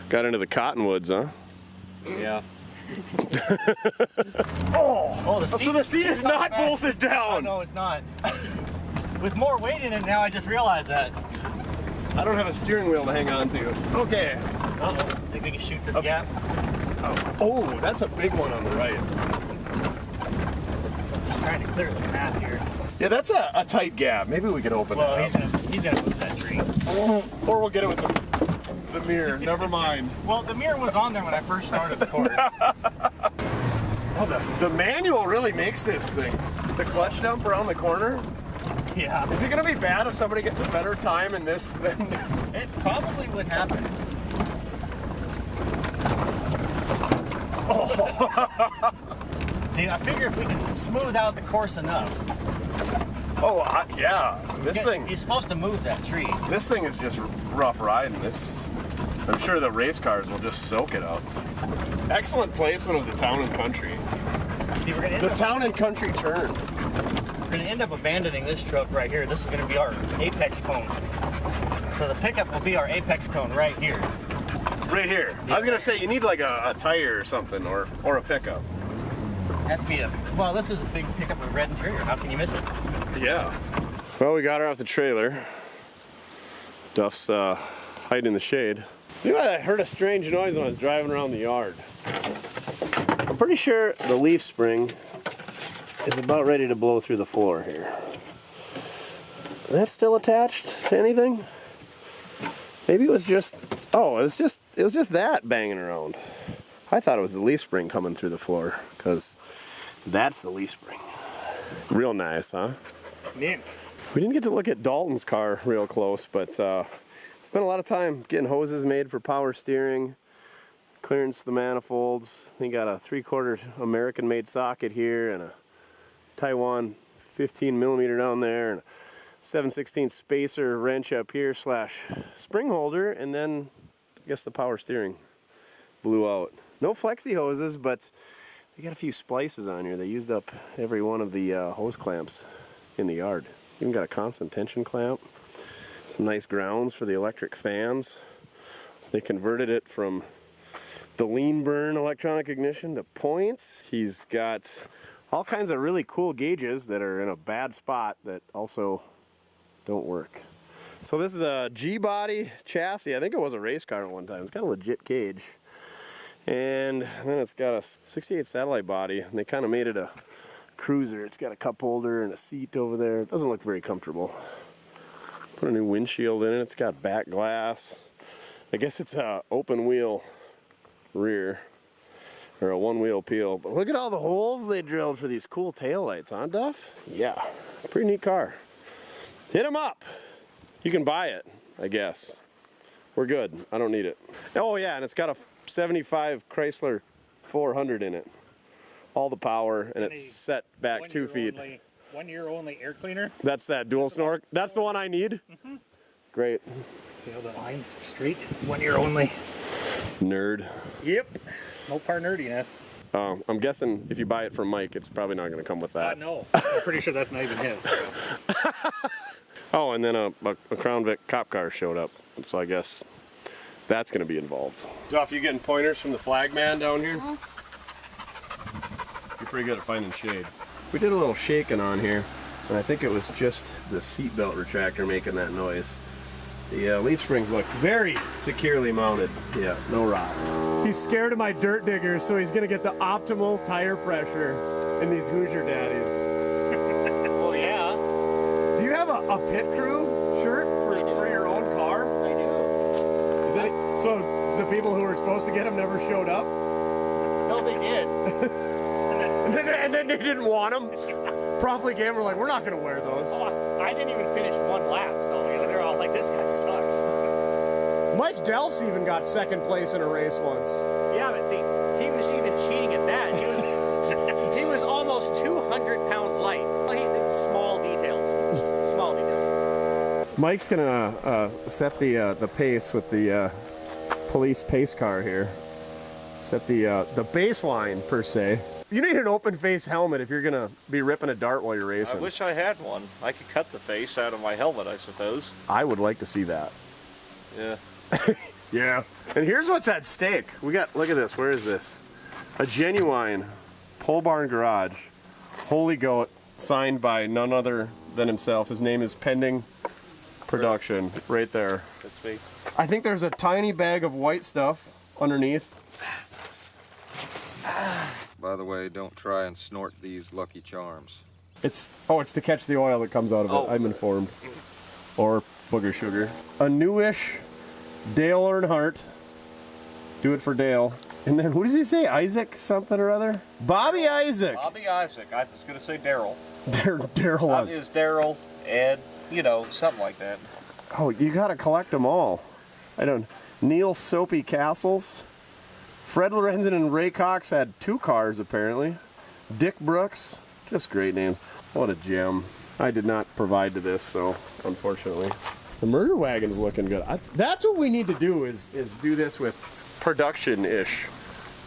Speaker 1: got into the cottonwoods, huh?
Speaker 7: Yeah.
Speaker 1: Oh, so the seat is not bolted down.
Speaker 7: No, it's not. With more weight in it now, I just realized that.
Speaker 1: I don't have a steering wheel to hang on to. Okay.
Speaker 7: Uh-oh. Think we can shoot this gap?
Speaker 1: Oh, that's a big one on the right.
Speaker 7: Just trying to clear the path here.
Speaker 1: Yeah, that's a tight gap. Maybe we could open it up.
Speaker 7: He's gonna move that tree.
Speaker 1: Or we'll get it with the mirror. Never mind.
Speaker 7: Well, the mirror was on there when I first started the course.
Speaker 1: Oh, the manual really makes this thing. The clutch dump around the corner.
Speaker 7: Yeah.
Speaker 1: Is it gonna be bad if somebody gets a better time in this than...
Speaker 7: It probably would happen.
Speaker 1: Oh.
Speaker 7: See, I figure if we can smooth out the course enough.
Speaker 1: Oh, yeah. This thing...
Speaker 7: You're supposed to move that tree.
Speaker 1: This thing is just rough riding. I'm sure the race cars will just soak it up. Excellent placement of the town and country.
Speaker 7: See, we're gonna
Speaker 1: the town and country turn.
Speaker 7: We're going to end up abandoning this truck right here. This is going to be our apex cone. So the pickup will be our apex cone right here.
Speaker 1: Right here. I was going to say, you need like a tire or something, or a pickup.
Speaker 7: Has to be well, this is a big pickup with a red interior. How can you miss it?
Speaker 1: Yeah. Well, we got her off the trailer. Duff's hiding in the shade. You know, I heard a strange noise when I was driving around the yard. I'm pretty sure the leaf spring is about ready to blow through the floor here. Is that still attached to anything? Maybe it was just, oh, it was just that banging around. I thought it was the leaf spring coming through the floor, because that's the leaf spring. Real nice, huh?
Speaker 7: Mint.
Speaker 1: We didn't get to look at Dalton's car real close, but spent a lot of time getting hoses made for power steering, clearance the manifolds. They got a 3/4 American made socket here and a Taiwan 15 millimeter down there and a 7/16 spacer wrench up here / spring holder, and then I guess the power steering blew out. No flexi hoses, but they got a few splices on here. They used up every one of the hose clamps in the yard. Even got a constant tension clamp. Some nice grounds for the electric fans. They converted it from the lean burn electronic ignition to points. He's got all kinds of really cool gauges that are in a bad spot that also don't work. So this is a G-body chassis. I think it was a race car at one time. It's got a legit cage. And then it's got a 68 satellite body, and they kind of made it a cruiser. It's got a cup holder and a seat over there. It doesn't look very comfortable. Put a new windshield in it. It's got back glass. I guess it's a open wheel rear. Or a one-wheel peel. But look at all the holes they drilled for these cool taillights, huh, Duff? Yeah, pretty neat car. Hit them up. You can buy it, I guess. We're good. I don't need it. Oh, yeah, and it's got a 75 Chrysler 400 in it. All the power, and it's set back 2 feet.
Speaker 7: 1 year only air cleaner.
Speaker 1: That's that dual snork. That's the one I need?
Speaker 7: Mm-hmm.
Speaker 1: Great.
Speaker 7: See how the lines are straight? 1 year only.
Speaker 1: Nerd.
Speaker 7: Yep. No part nerdiness.
Speaker 1: I'm guessing if you buy it from Mike, it's probably not going to come with that.
Speaker 7: No. I'm pretty sure that's not even his.
Speaker 1: Oh, and then a Crown Vic cop car showed up. So I guess that's going to be involved. Duff, you getting pointers from the flag man down here? You're pretty good at finding shade. We did a little shaking on here, and I think it was just the seatbelt retractor making that noise. The leaf springs look very securely mounted. Yeah, no rot. He's scared of my dirt diggers, so he's going to get the optimal tire pressure in these Hoosier Daddies.
Speaker 7: Well, yeah.
Speaker 1: Do you have a pit crew shirt for your own car?
Speaker 7: I do.
Speaker 1: Is that so? The people who were supposed to get them never showed up?
Speaker 7: No, they did.
Speaker 1: and then they didn't want them? Promptly gave them, we're like, we're not going to wear those.
Speaker 7: Oh, I didn't even finish one lap, so they're all like, this guy
Speaker 1: Mike Delph's even got second place in a race once.
Speaker 7: Yeah, but see, he was even cheating at that. He was almost 200 pounds light. Small details. Small details.
Speaker 1: Mike's gonna set the pace with the police pace car here. Set the baseline per se. You need an open face helmet if you're gonna be ripping a dart while you're racing.
Speaker 10: I wish I had one. I could cut the face out of my helmet, I suppose.
Speaker 1: I would like to see that.
Speaker 10: Yeah.
Speaker 1: Yeah. And here's what's at stake. We got, look at this. Where is this? A genuine Polebarn Garage Holy Goat signed by none other than himself. His name is Pending Production right there.
Speaker 10: That's me.
Speaker 1: I think there's a tiny bag of white stuff underneath.
Speaker 8: By the way, don't try and snort these Lucky Charms.
Speaker 1: It's to catch the oil that comes out of it.
Speaker 10: Oh.
Speaker 1: I'm informed. Or booger sugar. A newish Dale Earnhardt. Do it for Dale. And then who does he say? Isaac something or other? Bobby Isaac.
Speaker 10: Bobby Isaac. I was going to say Daryl.
Speaker 1: Daryl.
Speaker 10: Is Daryl, Ed, you know, something like that.
Speaker 1: Oh, you gotta collect them all. Neil Soapy Castles. Fred Lorenzen and Ray Cox had 2 cars apparently. Dick Brooks. Just great names. What a gem. I did not provide to this, so unfortunately. The murder wagon's looking good. That's what we need to do is do this with production-ish.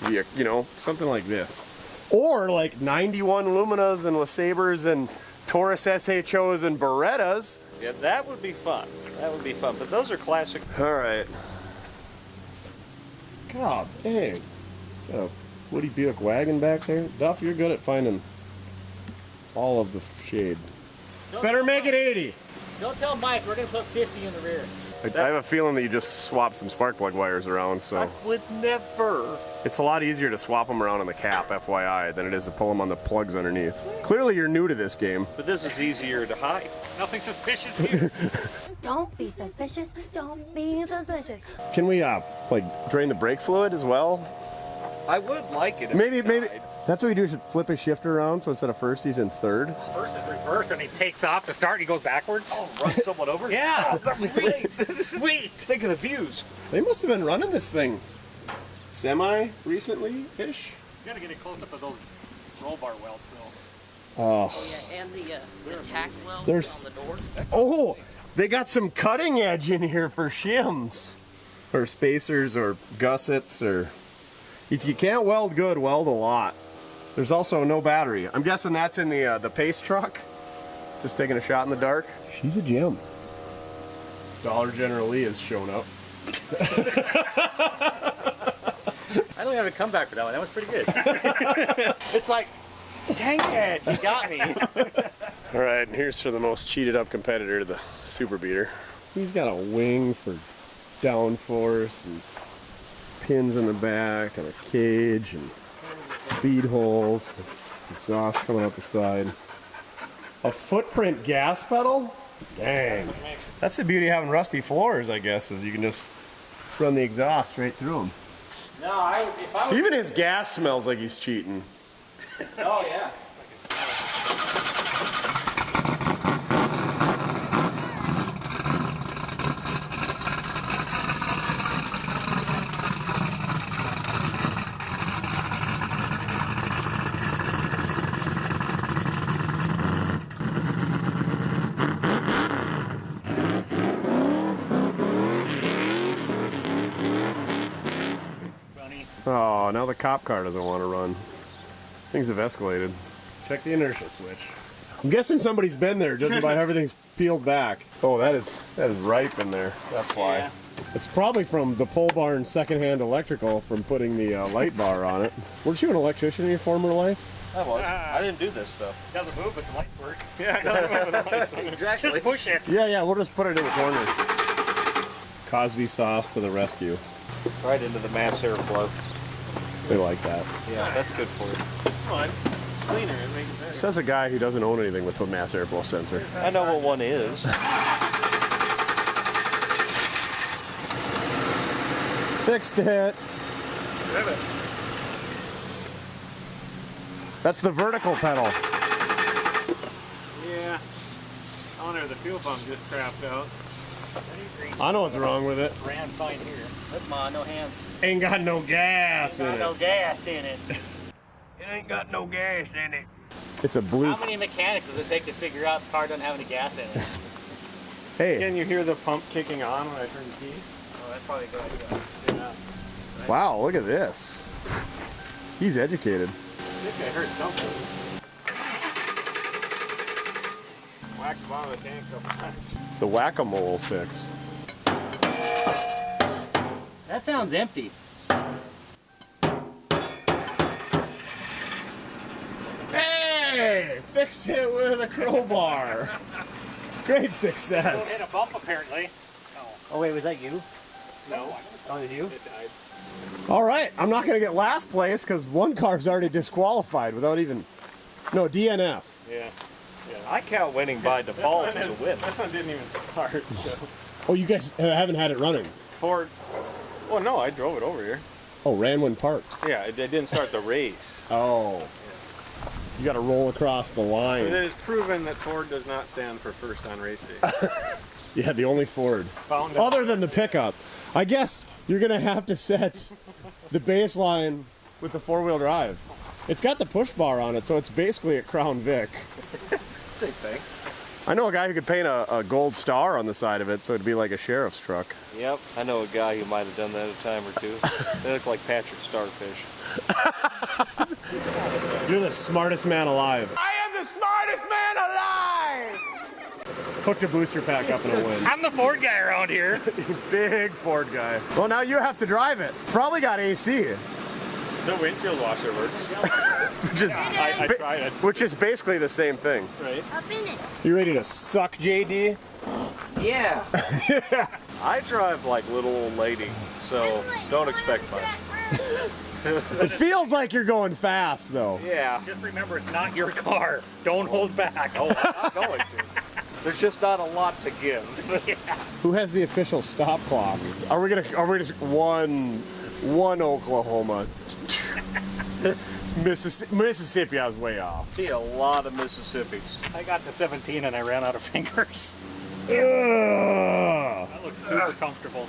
Speaker 1: You know, something like this. Or like 91 Luminas and LeSabres and Taurus SHOs and Berettas.
Speaker 10: Yeah, that would be fun. That would be fun. But those are classic.
Speaker 1: All right. God dang. It's got a Woody Buick wagon back there. Duff, you're good at finding all of the shade. Better make it 80.
Speaker 7: Don't tell Mike, we're going to put 50 in the rear.
Speaker 1: I have a feeling that you just swapped some spark plug wires around, so.
Speaker 10: I would never.
Speaker 1: It's a lot easier to swap them around on the cap, FYI, than it is to pull them on the plugs underneath. Clearly you're new to this game.
Speaker 10: But this is easier to hide.
Speaker 7: Nothing suspicious here.
Speaker 4: Don't be suspicious. Don't be suspicious.
Speaker 1: Can we, like, drain the brake fluid as well?
Speaker 10: I would like it. If
Speaker 1: Maybe.
Speaker 10: died.
Speaker 1: That's what we do, we should flip his shifter around, so instead of first, he's in third.
Speaker 7: First is reverse, and he takes off to start, and he goes backwards.
Speaker 10: Oh, run someone over?
Speaker 7: Yeah,
Speaker 10: that's
Speaker 7: sweet, sweet.
Speaker 10: Think of the views.
Speaker 1: They must have been running this thing semi-recently-ish.
Speaker 7: You gotta get a close-up of those roll bar welds, though.
Speaker 1: Oh.
Speaker 11: Yeah, and the tack welds
Speaker 1: There's-
Speaker 11: on the door.
Speaker 1: Oh, they got some cutting edge in here for shims. Or spacers or gussets or... If you can't weld good, weld a lot. There's also no battery. I'm guessing that's in the pace truck. Just taking a shot in the dark. She's a gem. Dollar General Lee has shown up.
Speaker 7: I don't have a comeback for that one. That was pretty good. It's like, dang it, you got me.
Speaker 1: All right, and here's for the most cheated up competitor, the Super Beater. He's got a wing for downforce and pins in the back and a cage and speed holes, exhaust coming out the side. A footprint gas pedal? Dang. That's the beauty of having rusty floors, I guess, is you can just run the exhaust right through them.
Speaker 7: No, if I was...
Speaker 1: Even his gas smells like he's cheating.
Speaker 7: Oh, yeah.
Speaker 1: Oh, now the cop car doesn't want to run. Things have escalated. Check the inertia switch. I'm guessing somebody's been there, judging by how everything's peeled back. Oh, that is ripe in there. That's why.
Speaker 7: Yeah.
Speaker 1: It's probably from the Polebarn secondhand electrical from putting the light bar on it. Weren't you an electrician in your former life?
Speaker 10: I was. I didn't do this stuff.
Speaker 7: It doesn't move, but the lights work. Yeah, it doesn't move, but the lights work.
Speaker 10: Exactly.
Speaker 7: Just push it.
Speaker 1: Yeah, we'll just put it in the corner. Cosby sauce to the rescue.
Speaker 10: Right into the mass airflow.
Speaker 1: They like that.
Speaker 10: Yeah, that's good for you.
Speaker 7: Oh, it's cleaner. It makes it better.
Speaker 1: Says a guy who doesn't own anything with a mass airflow sensor.
Speaker 10: I know what one is.
Speaker 1: Fixed it. That's the vertical pedal.
Speaker 7: Yeah. I wonder if the fuel pump just crapped out.
Speaker 1: I know what's wrong with it.
Speaker 7: Ran fine here. Come on, no hands.
Speaker 1: Ain't got no gas in it.
Speaker 7: No gas in it.
Speaker 10: It ain't got no gas in it.
Speaker 1: It's a blue.
Speaker 7: How many mechanics does it take to figure out the car doesn't have any gas in it?
Speaker 1: Hey.
Speaker 6: Can you hear the pump kicking on when I turn the key?
Speaker 7: Oh, that's probably a good idea.
Speaker 6: Yeah.
Speaker 1: Wow, look at this. He's educated.
Speaker 6: I think I heard something. Whacked the bottom of the tank a couple times.
Speaker 1: The whack-a-mole fix.
Speaker 7: That sounds empty.
Speaker 1: Hey! Fixed it with a crowbar. Great
Speaker 7: Hit
Speaker 1: success.
Speaker 7: a bump apparently. Oh wait, was that you?
Speaker 6: No.
Speaker 7: Oh, did you?
Speaker 6: It died.
Speaker 1: All right, I'm not going to get last place because one car's already disqualified without even... No, DNF.
Speaker 6: Yeah.
Speaker 10: I count winning by default as a win.
Speaker 6: This one didn't even start. So.
Speaker 1: Oh, you guys haven't had it running?
Speaker 6: Ford. Well, no, I drove it over here.
Speaker 1: Oh, ran when parked.
Speaker 6: Yeah, it didn't start the race.
Speaker 1: Oh. You got to roll across the
Speaker 6: So
Speaker 1: line.
Speaker 6: it is proven that Ford does not stand for first on race day.
Speaker 1: Yeah, the only Ford.
Speaker 6: Found it.
Speaker 1: Other than the pickup. I guess you're going to have to set the baseline with the four-wheel drive. It's got the push bar on it, so it's basically a Crown Vic.
Speaker 6: Same thing.
Speaker 1: I know a guy who could paint a gold star on the side of it, so it'd be like a sheriff's truck.
Speaker 10: Yep, I know a guy who might have done that a time or two. They look like Patrick Starfish.
Speaker 1: You're the smartest man alive.
Speaker 10: I am the smartest man alive!
Speaker 1: Hook the booster pack up and a win.
Speaker 7: I'm the Ford guy around here.
Speaker 1: Big Ford guy. Well, now you have to drive it. Probably got AC.
Speaker 6: The windshield washer works.
Speaker 1: I
Speaker 6: tried it.
Speaker 1: Which is basically the same thing.
Speaker 6: Right.
Speaker 4: Up in it.
Speaker 1: You ready to suck, JD?
Speaker 11: Yeah.
Speaker 10: I drive like little old lady, so don't expect much.
Speaker 1: It feels like you're going fast, though.
Speaker 10: Yeah.
Speaker 7: Just remember, it's not your car. Don't hold back.
Speaker 10: Oh, I'm not going to. There's just not a lot to give.
Speaker 1: Who has the official stop clock? Are we just one Oklahoma? Mississippi, I was way off.
Speaker 10: See a lot of Mississippis.
Speaker 7: I got to 17 and I ran out of fingers.
Speaker 1: Ugh.
Speaker 7: That looks super comfortable.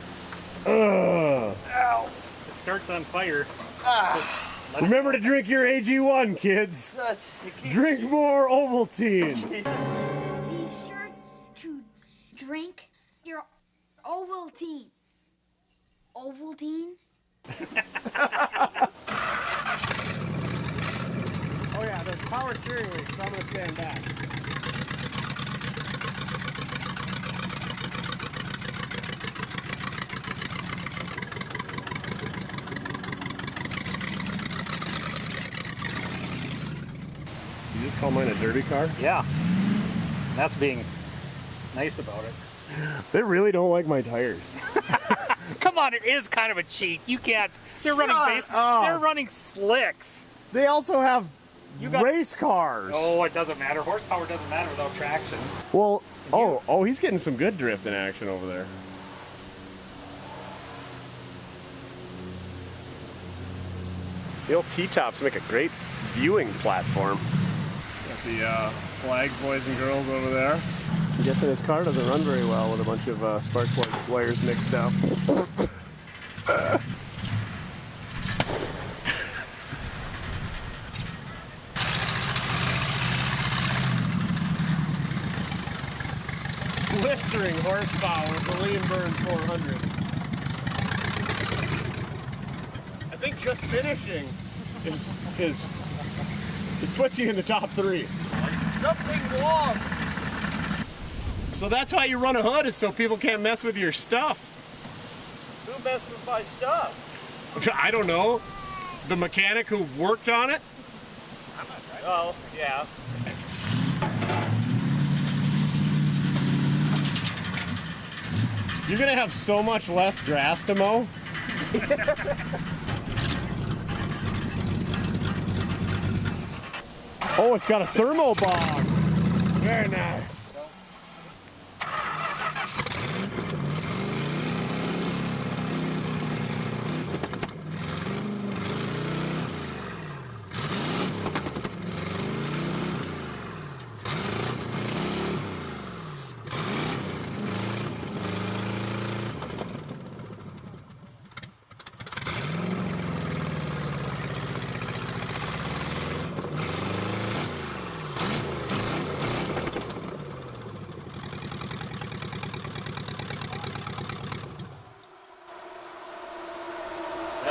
Speaker 1: Ugh.
Speaker 7: Ow. It starts on fire.
Speaker 1: Remember to drink your AG1, kids. Drink more Ovaltine.
Speaker 4: Be sure to drink your Ovaltine. Ovaltine?
Speaker 1: Oh yeah, there's power steering wheel, so I'm gonna stand back. You just call mine a dirty car?
Speaker 7: Yeah. That's being nice about it.
Speaker 1: They really don't like my tires.
Speaker 7: Come on, it is kind of a cheat. You can't. They're running base. They're running slicks.
Speaker 1: They also have
Speaker 7: got-
Speaker 1: race cars.
Speaker 7: Oh, it doesn't matter. Horsepower doesn't matter without traction.
Speaker 1: Well, he's getting some good drift in action over there. The old T-tops make a great viewing platform. Got the flag boys and girls over there. I'm guessing his car doesn't run very well with a bunch of spark plug wires mixed up. Blistering horsepower for Leonburn 400. I think just finishing is it puts you in the top 3.
Speaker 10: Something wrong.
Speaker 1: So that's how you run a hood, is so people can't mess with your stuff.
Speaker 10: Who messed with my stuff?
Speaker 1: I don't know. The mechanic who worked on it?
Speaker 10: Oh, yeah.
Speaker 1: You're gonna have so much less grass to mow. Oh, it's got a thermo bog. Very nice.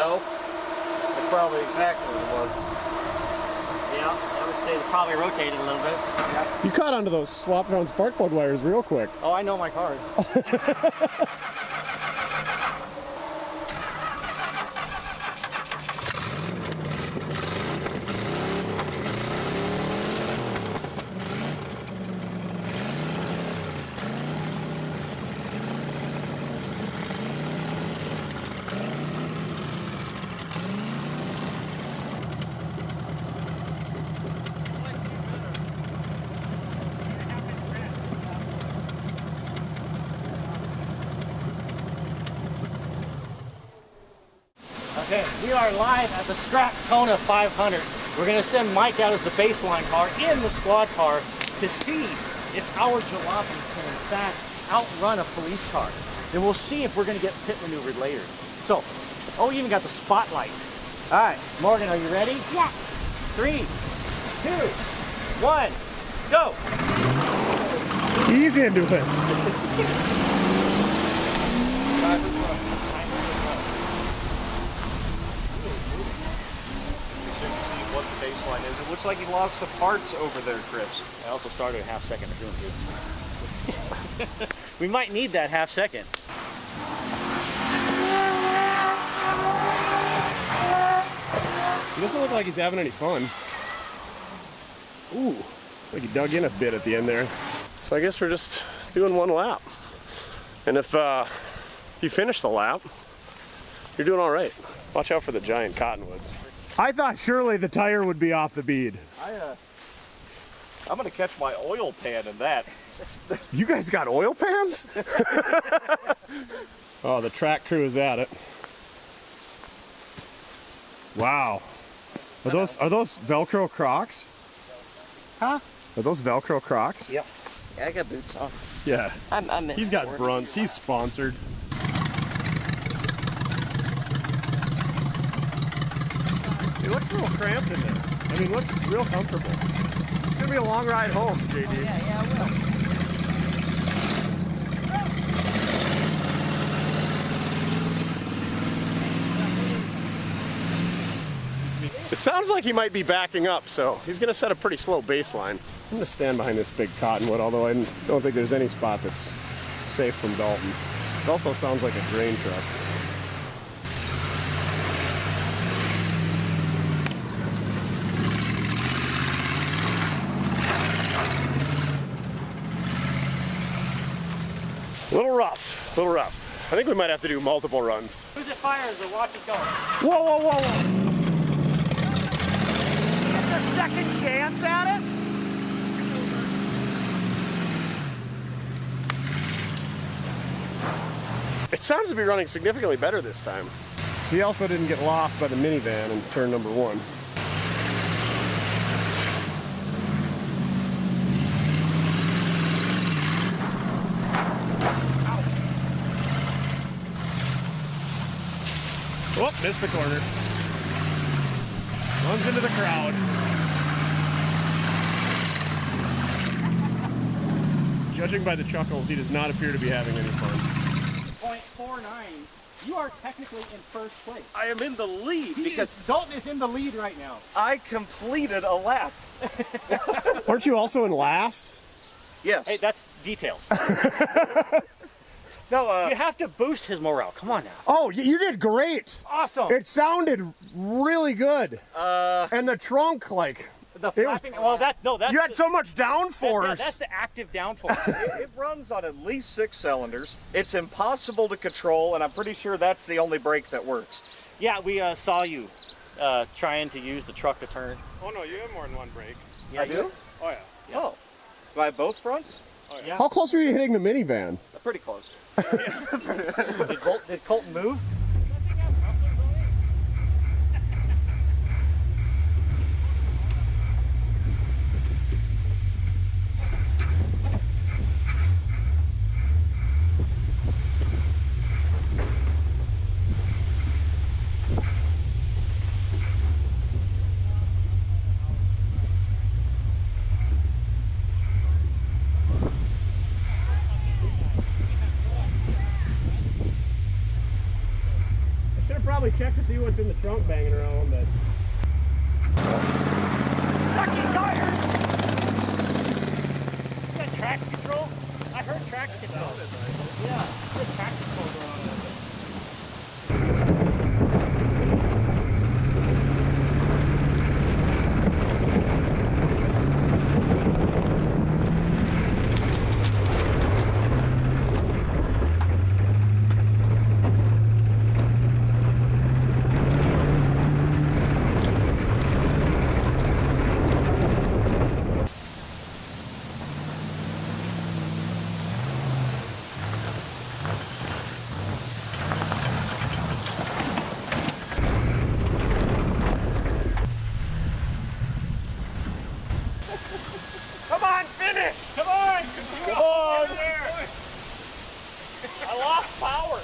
Speaker 7: No. That's probably exactly what it was. Yeah, I would say it probably rotated a little bit. Yeah.
Speaker 1: You caught onto those swapped around spark plug wires real quick.
Speaker 7: Oh, I know my cars. Okay, we are live at the Strathcona 500. We're going to send Mike out as the baseline car in the squad car to see if our jalopy can in fact outrun a police car. Then we'll see if we're going to get pit maneuvered later. So, oh, we even got the spotlight. All right, Morgan, are you ready?
Speaker 4: Yeah.
Speaker 7: 3, 2, 1, go!
Speaker 1: Easy into it.
Speaker 7: What the baseline is. It looks like he lost some parts over there, Chris. I also started a half second or two. We might need that half second.
Speaker 1: He doesn't look like he's having any fun. Ooh, like he dug in a bit at the end there. So I guess we're just doing one lap. And if you finish the lap, you're doing all right. Watch out for the giant cottonwoods. I thought surely the tire would be off the bead.
Speaker 7: I'm gonna catch my oil pan in that.
Speaker 1: You guys got oil pans? Oh, the track crew is at it. Wow. Are those Velcro Crocs?
Speaker 7: Huh?
Speaker 1: Are those Velcro Crocs?
Speaker 7: Yes. Yeah, I got boots on.
Speaker 1: Yeah.
Speaker 7: I'm
Speaker 1: He's got Brunts. He's sponsored. It looks a little cramped in there. I mean, it looks real comfortable. It's gonna be a long ride home, JD.
Speaker 7: Oh, yeah, I will.
Speaker 1: It sounds like he might be backing up, so he's gonna set a pretty slow baseline. I'm gonna stand behind this big cottonwood, although I don't think there's any spot that's safe from Dalton. It also sounds like a grain truck. A little rough, a little rough. I think we might have to do multiple runs.
Speaker 7: Who's it fires or watch it going?
Speaker 1: Whoa, whoa, whoa, whoa!
Speaker 7: It's a second chance at it?
Speaker 1: It sounds to be running significantly better this time. He also didn't get lost by the minivan in turn number 1. Oh, missed the corner. Runs into the crowd. Judging by the chuckles, he does not appear to be having any fun.
Speaker 7: 0.49. You are technically in first place.
Speaker 12: I am in the lead because
Speaker 7: Dalton is in the lead right now.
Speaker 12: I completed a lap.
Speaker 1: Aren't you also in last?
Speaker 12: Yes.
Speaker 7: Hey, that's details.
Speaker 12: No,
Speaker 7: you have to boost his morale. Come on now.
Speaker 1: Oh, you did great.
Speaker 7: Awesome.
Speaker 1: It sounded really good. And the trunk, like,
Speaker 7: The flapping. Well, that's
Speaker 1: you had so much downforce.
Speaker 7: That's the active downforce.
Speaker 12: it runs on at least 6 cylinders. It's impossible to control, and I'm pretty sure that's the only brake that works.
Speaker 7: Yeah, we saw you trying to use the truck to turn.
Speaker 6: Oh no, you have more than one brake.
Speaker 7: Yeah,
Speaker 12: I do?
Speaker 6: Oh yeah.
Speaker 12: Oh. Do I have both fronts?
Speaker 6: Oh yeah.
Speaker 7: Yeah.
Speaker 1: How close were you hitting the minivan?
Speaker 12: Pretty close.
Speaker 7: Did Colton move?
Speaker 1: probably check to see what's in the trunk banging around, but...
Speaker 7: Sucky tires! You got traction control? I heard traction control. Yeah, good traction control going on there. I lost power.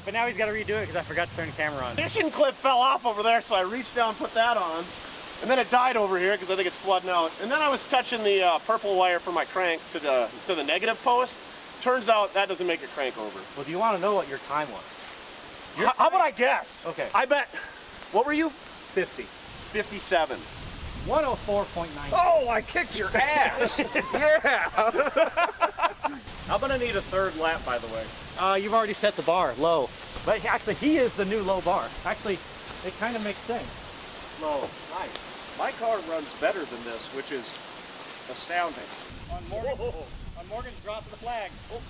Speaker 7: But now he's got to redo it because I forgot to turn the camera on.
Speaker 1: Fishing clip fell off over there, so I reached down and put that on. And then it died over here because I think it's flooding out. And then I was touching the purple wire for my crank to the negative post. Turns out that doesn't make a crank over.
Speaker 7: Well, do you want to know what your time was?
Speaker 1: How about I guess?
Speaker 7: Okay.
Speaker 1: I bet. What were you?
Speaker 7: 50.
Speaker 1: 57.
Speaker 7: 104.9.
Speaker 12: Oh, I kicked your ass. Yeah. I'm gonna need a third lap, by the way.
Speaker 7: You've already set the bar low. But actually, he is the new low bar. Actually, it kind of makes sense.
Speaker 12: Low. Nice. My car runs better than this, which is astounding.
Speaker 7: On Morgan's dropping the flag. Oh,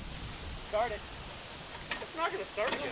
Speaker 7: start it.
Speaker 1: It's not going to start again.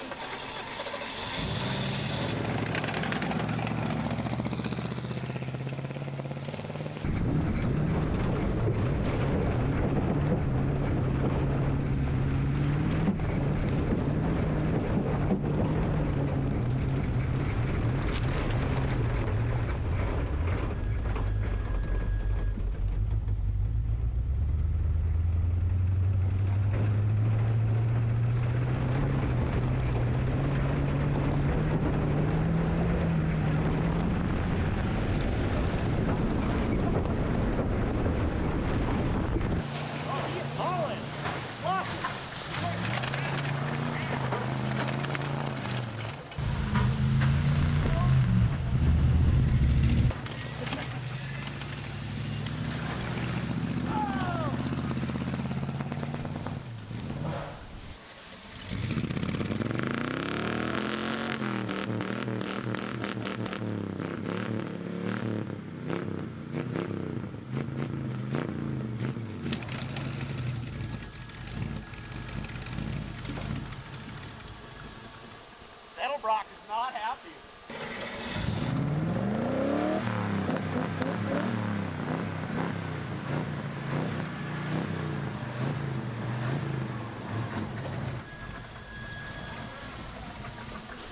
Speaker 1: Edelbrock is not happy.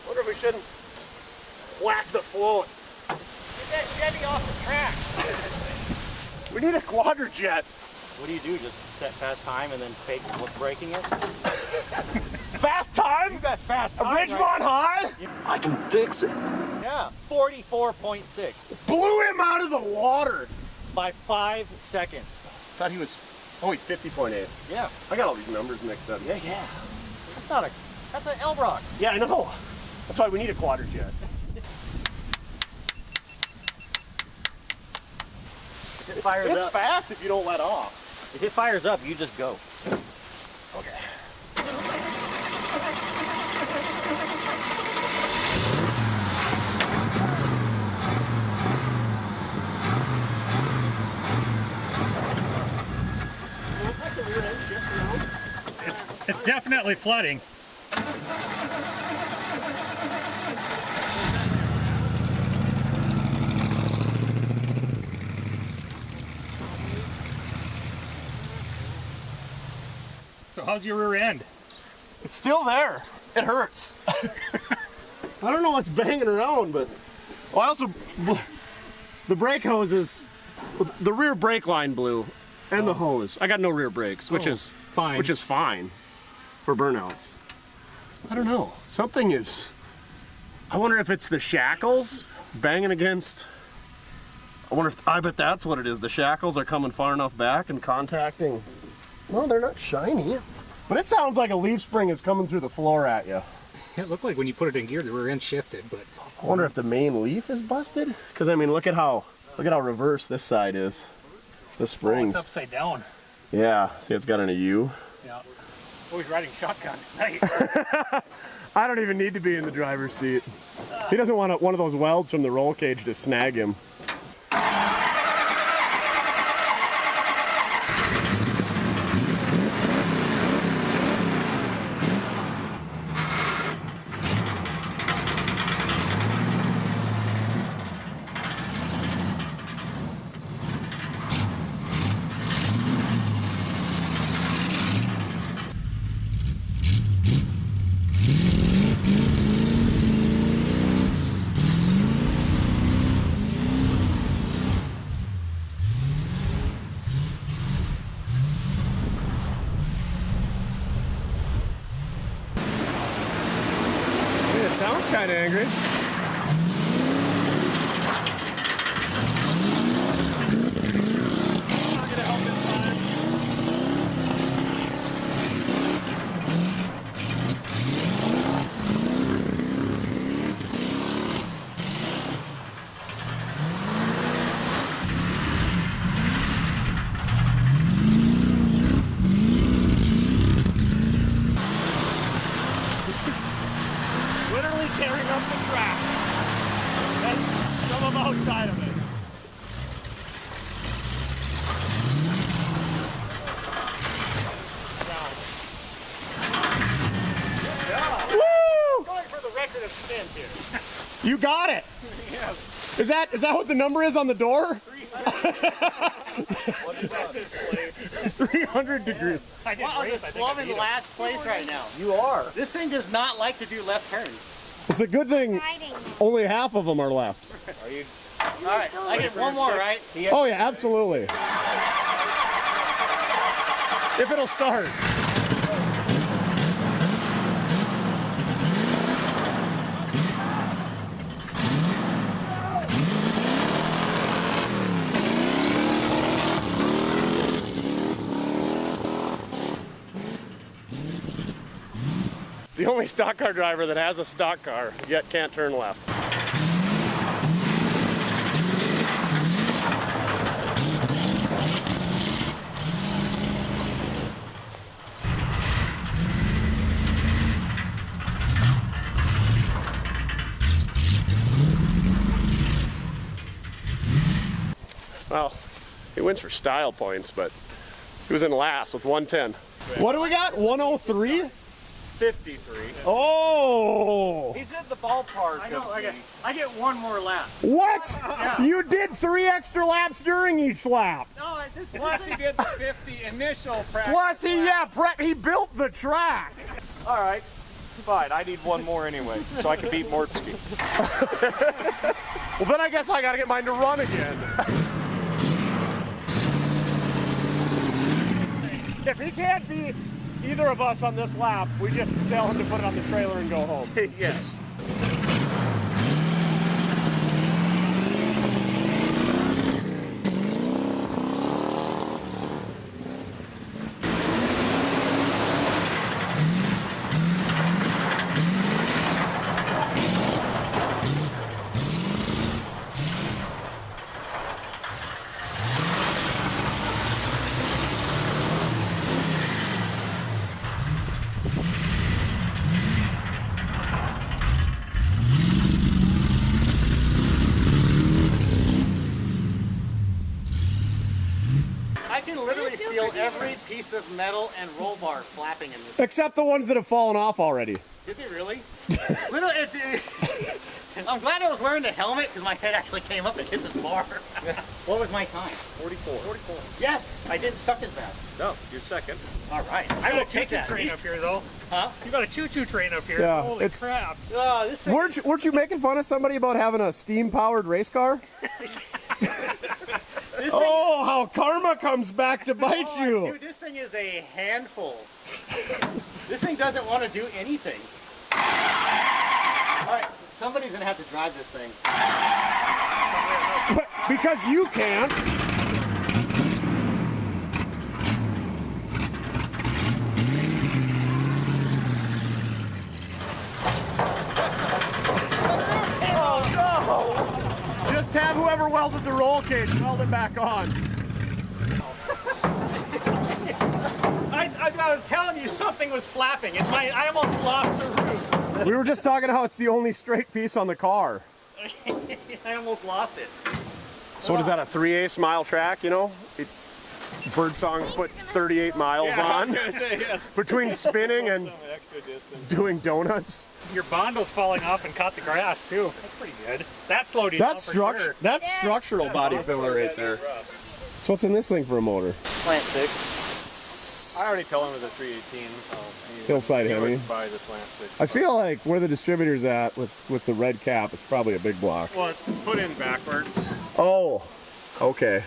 Speaker 1: Wonder if we shouldn't whack the float.
Speaker 7: Get that Chevy off the track.
Speaker 1: We need a quadra-jet.
Speaker 7: What do you do? Just set fast time and then fake breaking it?
Speaker 1: Fast time?
Speaker 7: You got fast
Speaker 1: A
Speaker 7: time.
Speaker 1: Ridgemont High?
Speaker 9: I can fix it.
Speaker 7: Yeah, 44.6
Speaker 1: Blew him out of the water.
Speaker 7: by 5 seconds.
Speaker 1: Thought he was, oh, he's 50.8.
Speaker 7: Yeah.
Speaker 1: I got all these numbers mixed up. Yeah.
Speaker 7: That's an Edelbrock.
Speaker 1: Yeah, I know. That's why we need a quadra-jet.
Speaker 7: If it fires
Speaker 1: It's
Speaker 7: up,
Speaker 1: fast if you don't let off.
Speaker 7: if it fires up, you just go.
Speaker 1: Okay.
Speaker 13: It's definitely flooding. So how's your rear end?
Speaker 1: It's still there. It hurts. I don't know what's banging around, but I also, the brake hose is, the rear brake line blew, and the hose. I got no rear brakes, which is
Speaker 13: fine.
Speaker 1: Which is fine for burnouts. I don't know. Something is. I wonder if it's the shackles banging against. I bet that's what it is. The shackles are coming far enough back and contacting Well, they're not shiny. But it sounds like a leaf spring is coming through the floor at you.
Speaker 13: It looked like when you put it in gear, the rear end shifted, but...
Speaker 1: I wonder if the main leaf is busted? Because, I mean, look at how reverse this side is. The springs.
Speaker 13: Oh, it's upside down.
Speaker 1: Yeah, see it's got an U.
Speaker 13: Yeah. Oh, he's riding shotgun. Nice.
Speaker 1: I don't even need to be in the driver's seat. He doesn't want one of those welds from the roll cage to snag him. It sounds kind of angry.
Speaker 7: Literally tearing up the track. And some of outside of it.
Speaker 1: Woo!
Speaker 7: Going for the record of spin here.
Speaker 1: You got it.
Speaker 7: Yeah.
Speaker 1: Is that what the number is on the door? 300 degrees.
Speaker 7: Wow, I'm slumming last place right now.
Speaker 1: You are.
Speaker 7: This thing does not like to do left turns.
Speaker 1: It's a good thing only half of them are left.
Speaker 7: Are you? All right, I get one more, right?
Speaker 1: Oh yeah, absolutely. If it'll start. The only stock car driver that has a stock car yet can't turn left. Well, he wins for style points, but he was in last with 110. What do we got? 103?
Speaker 12: 53.
Speaker 1: Oh!
Speaker 12: He's in the ballpark.
Speaker 7: I get one more lap.
Speaker 1: What? You did 3 extra laps during each lap.
Speaker 7: No, I did.
Speaker 6: Plus he did the 50 initial practice.
Speaker 1: Plus he built the track.
Speaker 12: All right, fine. I need one more anyway, so I can beat Mortske.
Speaker 1: Well, then I guess I gotta get mine to run again. If he can't beat either of us on this lap, we just tell him to put it on the trailer and go home.
Speaker 12: Yes.
Speaker 7: I can literally feel every piece of metal and roll bar flapping in this.
Speaker 1: Except the ones that have fallen off already.
Speaker 7: Did they really? I'm glad I was wearing the helmet because my head actually came up and hit this bar. What was my time?
Speaker 12: 44.
Speaker 7: 44. Yes, I didn't suck as bad.
Speaker 12: No, you're second.
Speaker 7: All right.
Speaker 13: I got a choo-choo train up here, though.
Speaker 7: Huh?
Speaker 13: You got a choo-choo train up here.
Speaker 1: Yeah,
Speaker 13: Holy
Speaker 1: it's-
Speaker 13: crap.
Speaker 7: Oh, this thing.
Speaker 1: Weren't you making fun of somebody about having a steam-powered race car? Oh, how karma comes back to bite you.
Speaker 7: Dude, this thing is a handful. This thing doesn't want to do anything. All right, somebody's going to have to drive this thing.
Speaker 1: Because you can't. Just have whoever welded the roll cage weld it back on.
Speaker 12: I was telling you something was flapping. I almost lost the root.
Speaker 1: We were just talking how it's the only straight piece on the car.
Speaker 12: I almost lost it.
Speaker 1: So what is that, a 3/8 mile track, you know? Birdsong put 38 miles on between spinning and doing donuts.
Speaker 13: Your bondo's falling off and caught the grass too. That's pretty good. That slowed you down for sure.
Speaker 1: That's structural body filler right there. So what's in this thing for a motor?
Speaker 12: Slant 6. I already told him it was a 318. So
Speaker 1: Hillside Hemi.
Speaker 6: Buy the slant 6.
Speaker 1: I feel like where the distributor's at with the red cap, it's probably a big block.
Speaker 6: Well, it's put in backwards
Speaker 1: Oh, okay.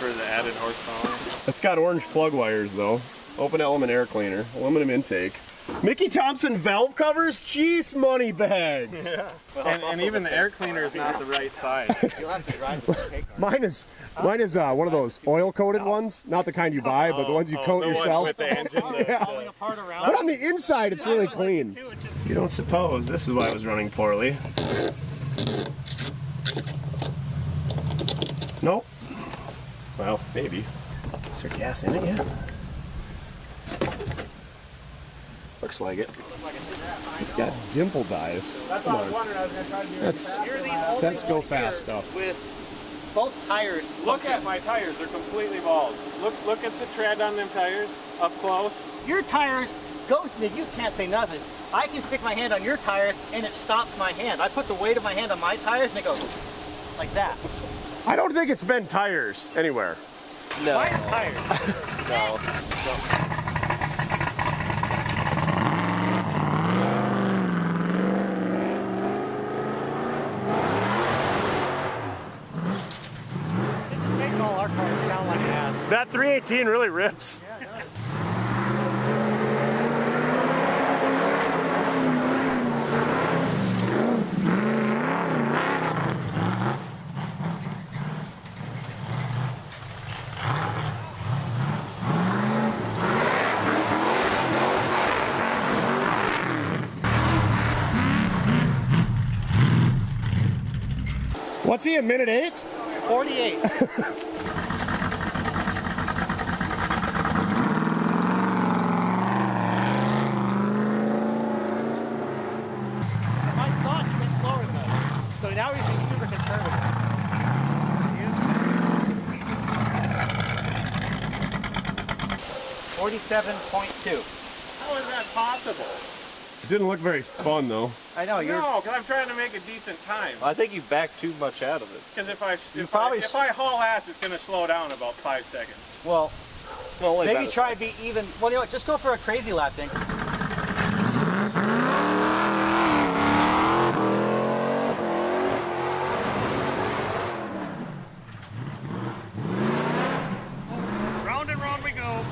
Speaker 6: for the added horsepower.
Speaker 1: It's got orange plug wires though. Open element air cleaner, aluminum intake. Mickey Thompson valve covers? Jeez, money bags.
Speaker 6: Yeah. And even the air cleaner is not the right size.
Speaker 12: You'll have to drive this take car.
Speaker 1: Mine is one of those oil coated ones, not the kind you buy, but the ones you coat
Speaker 6: the
Speaker 1: yourself.
Speaker 6: One with the engine.
Speaker 1: Yeah.
Speaker 13: Falling apart around.
Speaker 1: But on the inside, it's really clean. You don't suppose this is why it was running poorly? Nope. Well, maybe. Is there gas in it yet? Looks like it. It's got dimple dyes.
Speaker 13: That's what I was wondering. I was going to try to do
Speaker 1: That's go fast stuff.
Speaker 12: With both tires.
Speaker 6: Look at my tires; they're completely bald. Look at the tread on them tires up close.
Speaker 7: Your tires goes, you can't say nothing. I can stick my hand on your tires and it stops my hand. I put the weight of my hand on my tires and it goes like that.
Speaker 1: I don't think it's been tires anywhere.
Speaker 12: No.
Speaker 7: Mine's tires.
Speaker 12: No.
Speaker 7: It just makes all our cars sound like ass.
Speaker 1: That 318 really rips. What's he, a minute 8?
Speaker 7: 48. I thought you went slower than that. So now he's being super conservative. 47.2.
Speaker 6: How is that possible?
Speaker 1: It didn't look very fun though.
Speaker 7: I know, you're...
Speaker 6: No, because I'm trying to make a decent time.
Speaker 12: I think you backed too much out of it.
Speaker 6: Because if I haul ass, it's going to slow down about 5 seconds.
Speaker 7: Well, maybe
Speaker 12: about
Speaker 7: try to be even... Well, you know what, just go for a crazy lap thing.
Speaker 13: Round and round we go.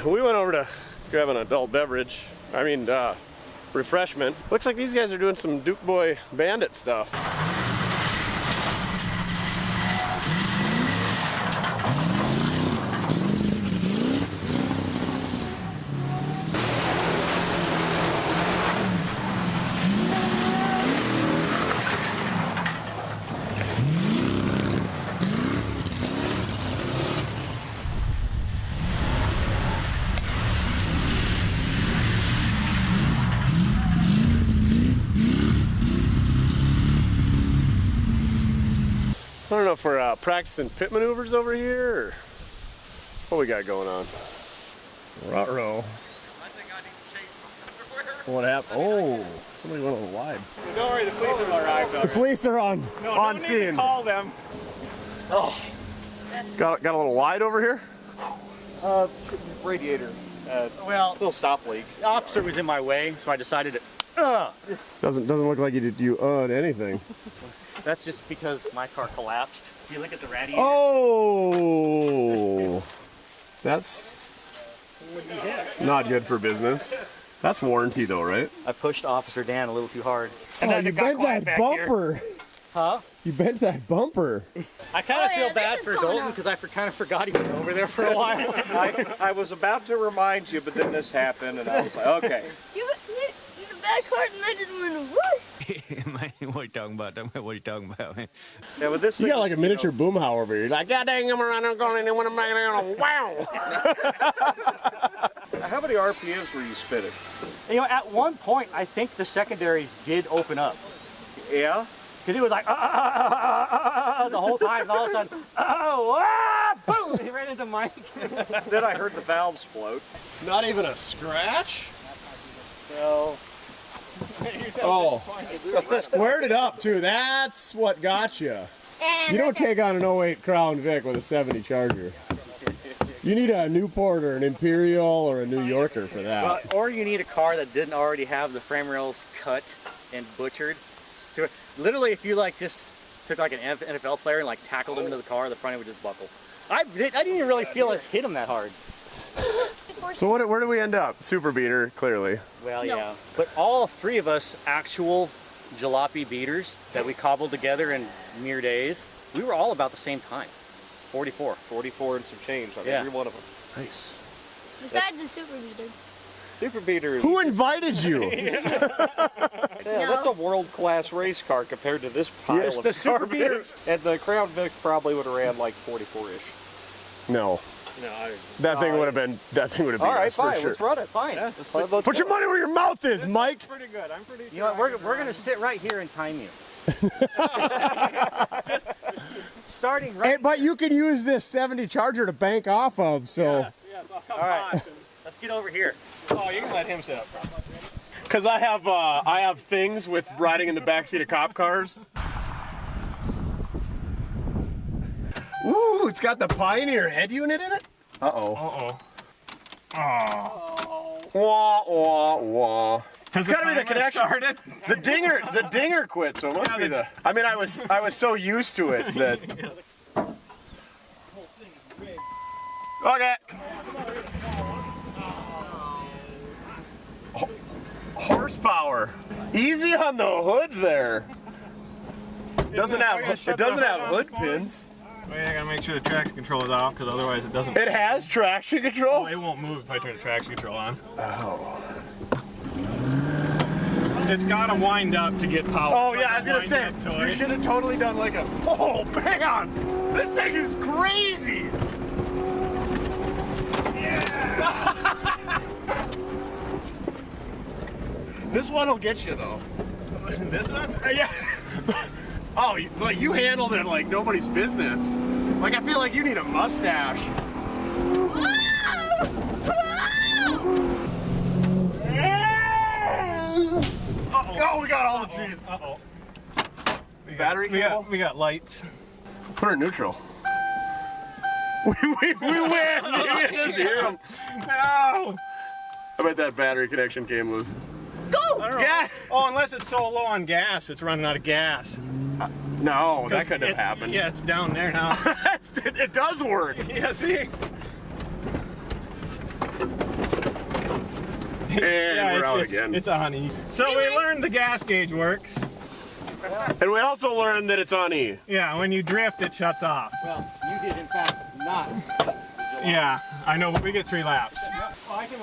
Speaker 1: We went over to grab an adult beverage. Refreshment. Looks like these guys are doing some Duke Boy Bandit stuff. don't know if we're practicing pit maneuvers over here or what we got going on. Ruh-roh. What happened? Oh, somebody went a little wide.
Speaker 6: Don't worry, the police have arrived.
Speaker 1: The police are on scene.
Speaker 6: Need to call them.
Speaker 1: Oh, got a little wide over here.
Speaker 12: Radiator.
Speaker 7: Well,
Speaker 12: little stop leak.
Speaker 7: The officer was in my way, so I decided to.
Speaker 1: Doesn't look like you anything.
Speaker 7: That's just because my car collapsed. If you look at the radiator.
Speaker 1: Oh, that's not good for business. That's warranty though, right?
Speaker 7: I pushed Officer Dan a little too hard.
Speaker 1: Oh, you bent that bumper.
Speaker 7: Huh?
Speaker 1: You bent that bumper.
Speaker 7: I kind of feel bad for Dalton because I kind of forgot he was over there for a while.
Speaker 12: I was about to remind you, but then this happened, and I was like, okay.
Speaker 4: You the back cart and I just went, what?
Speaker 10: Man, what are you talking about? What are you talking about, man?
Speaker 12: Yeah, with this
Speaker 1: You got like a miniature boomhauer over here. You're like, God dang, I'm around, I'm going, and when I'm back, wow.
Speaker 12: How many RPMs were you spinning?
Speaker 7: You know, at one point, I think the secondaries did open up.
Speaker 12: Yeah?
Speaker 7: Because it was like, the whole time, and all of a sudden, boom, he ran into Mike.
Speaker 12: Then I heard the valves float.
Speaker 1: Not even a scratch?
Speaker 12: No.
Speaker 1: Oh, squared it up too. That's what got you. You don't take on an 08 Crown Vic with a 70 Charger. You need a Newport or an Imperial or a New Yorker for that.
Speaker 7: Well, or you need a car that didn't already have the frame rails cut and butchered. Literally, if you like just took like an NFL player and like tackled him into the car, the front end would just buckle. I didn't even really feel us hit him that hard.
Speaker 1: So where do we end up? Super beater, clearly.
Speaker 7: Well, yeah. But all three of us actual jalopy beaters that we cobbled together in mere days, we were all about the same time. 44.
Speaker 12: 44 and some change on every one of them.
Speaker 1: Nice.
Speaker 4: Besides the super beater.
Speaker 12: Super beater.
Speaker 1: Who invited you?
Speaker 12: That's a world-class race car compared to this pile of
Speaker 7: the Super beater.
Speaker 12: And the Crown Vic probably would have ran like 44-ish.
Speaker 1: No.
Speaker 6: No,
Speaker 1: that thing would have been. That thing would have been.
Speaker 7: All right,
Speaker 1: for
Speaker 7: fine.
Speaker 1: sure.
Speaker 7: Let's run it. Fine.
Speaker 12: Yeah,
Speaker 1: Put your money where your mouth is, Mike.
Speaker 6: That's pretty good. I'm pretty sure.
Speaker 7: You know what? We're gonna sit right here and time you. Just starting right.
Speaker 1: Hey, but you can use this 70 Charger to bank off of. So.
Speaker 6: Yes, I'll come
Speaker 7: All right.
Speaker 6: on.
Speaker 7: Let's get over here.
Speaker 6: Oh, you can let him sit up front.
Speaker 1: Because I have things with riding in the backseat of cop cars. Ooh, it's got the Pioneer head unit in it. Uh-oh.
Speaker 6: Uh-oh.
Speaker 1: Wah, wah, wah. It's got to be the connection.
Speaker 6: Started?
Speaker 1: The dinger quit, so it must be the... I mean, I was so used to it that... Okay. Horsepower. Easy on the hood there. It doesn't have hood pins.
Speaker 6: Wait, I gotta make sure the traction control is off, because otherwise it doesn't.
Speaker 1: It has traction control?
Speaker 6: Oh, it won't move if I turn the traction control on.
Speaker 1: Oh.
Speaker 6: It's gotta wind up to get power.
Speaker 1: Oh yeah, I was gonna say, you should have totally done like a, oh man, this thing is crazy. Yeah. This one will get you though.
Speaker 6: This one?
Speaker 1: Yeah. Oh, you handled it like nobody's business. Like I feel like you need a mustache. Oh, we got all the trees.
Speaker 6: Uh-oh.
Speaker 1: Battery cable?
Speaker 6: We got lights.
Speaker 1: Put her in neutral. We win! You can just hear them.
Speaker 6: No!
Speaker 1: I bet that battery connection came loose.
Speaker 4: Go!
Speaker 1: Yeah!
Speaker 6: Oh, unless it's so low on gas, it's running out of gas.
Speaker 1: No, that couldn't have happened.
Speaker 6: Yeah, it's down there now.
Speaker 1: It does work.
Speaker 6: Yeah, see?
Speaker 1: And we're out again.
Speaker 6: It's on E. So we learned the gas gauge works.
Speaker 1: And we also learned that it's on E.
Speaker 6: Yeah, when you drift, it shuts off.
Speaker 7: Well, you did in fact not.
Speaker 6: Yeah, I know, but we get 3 laps.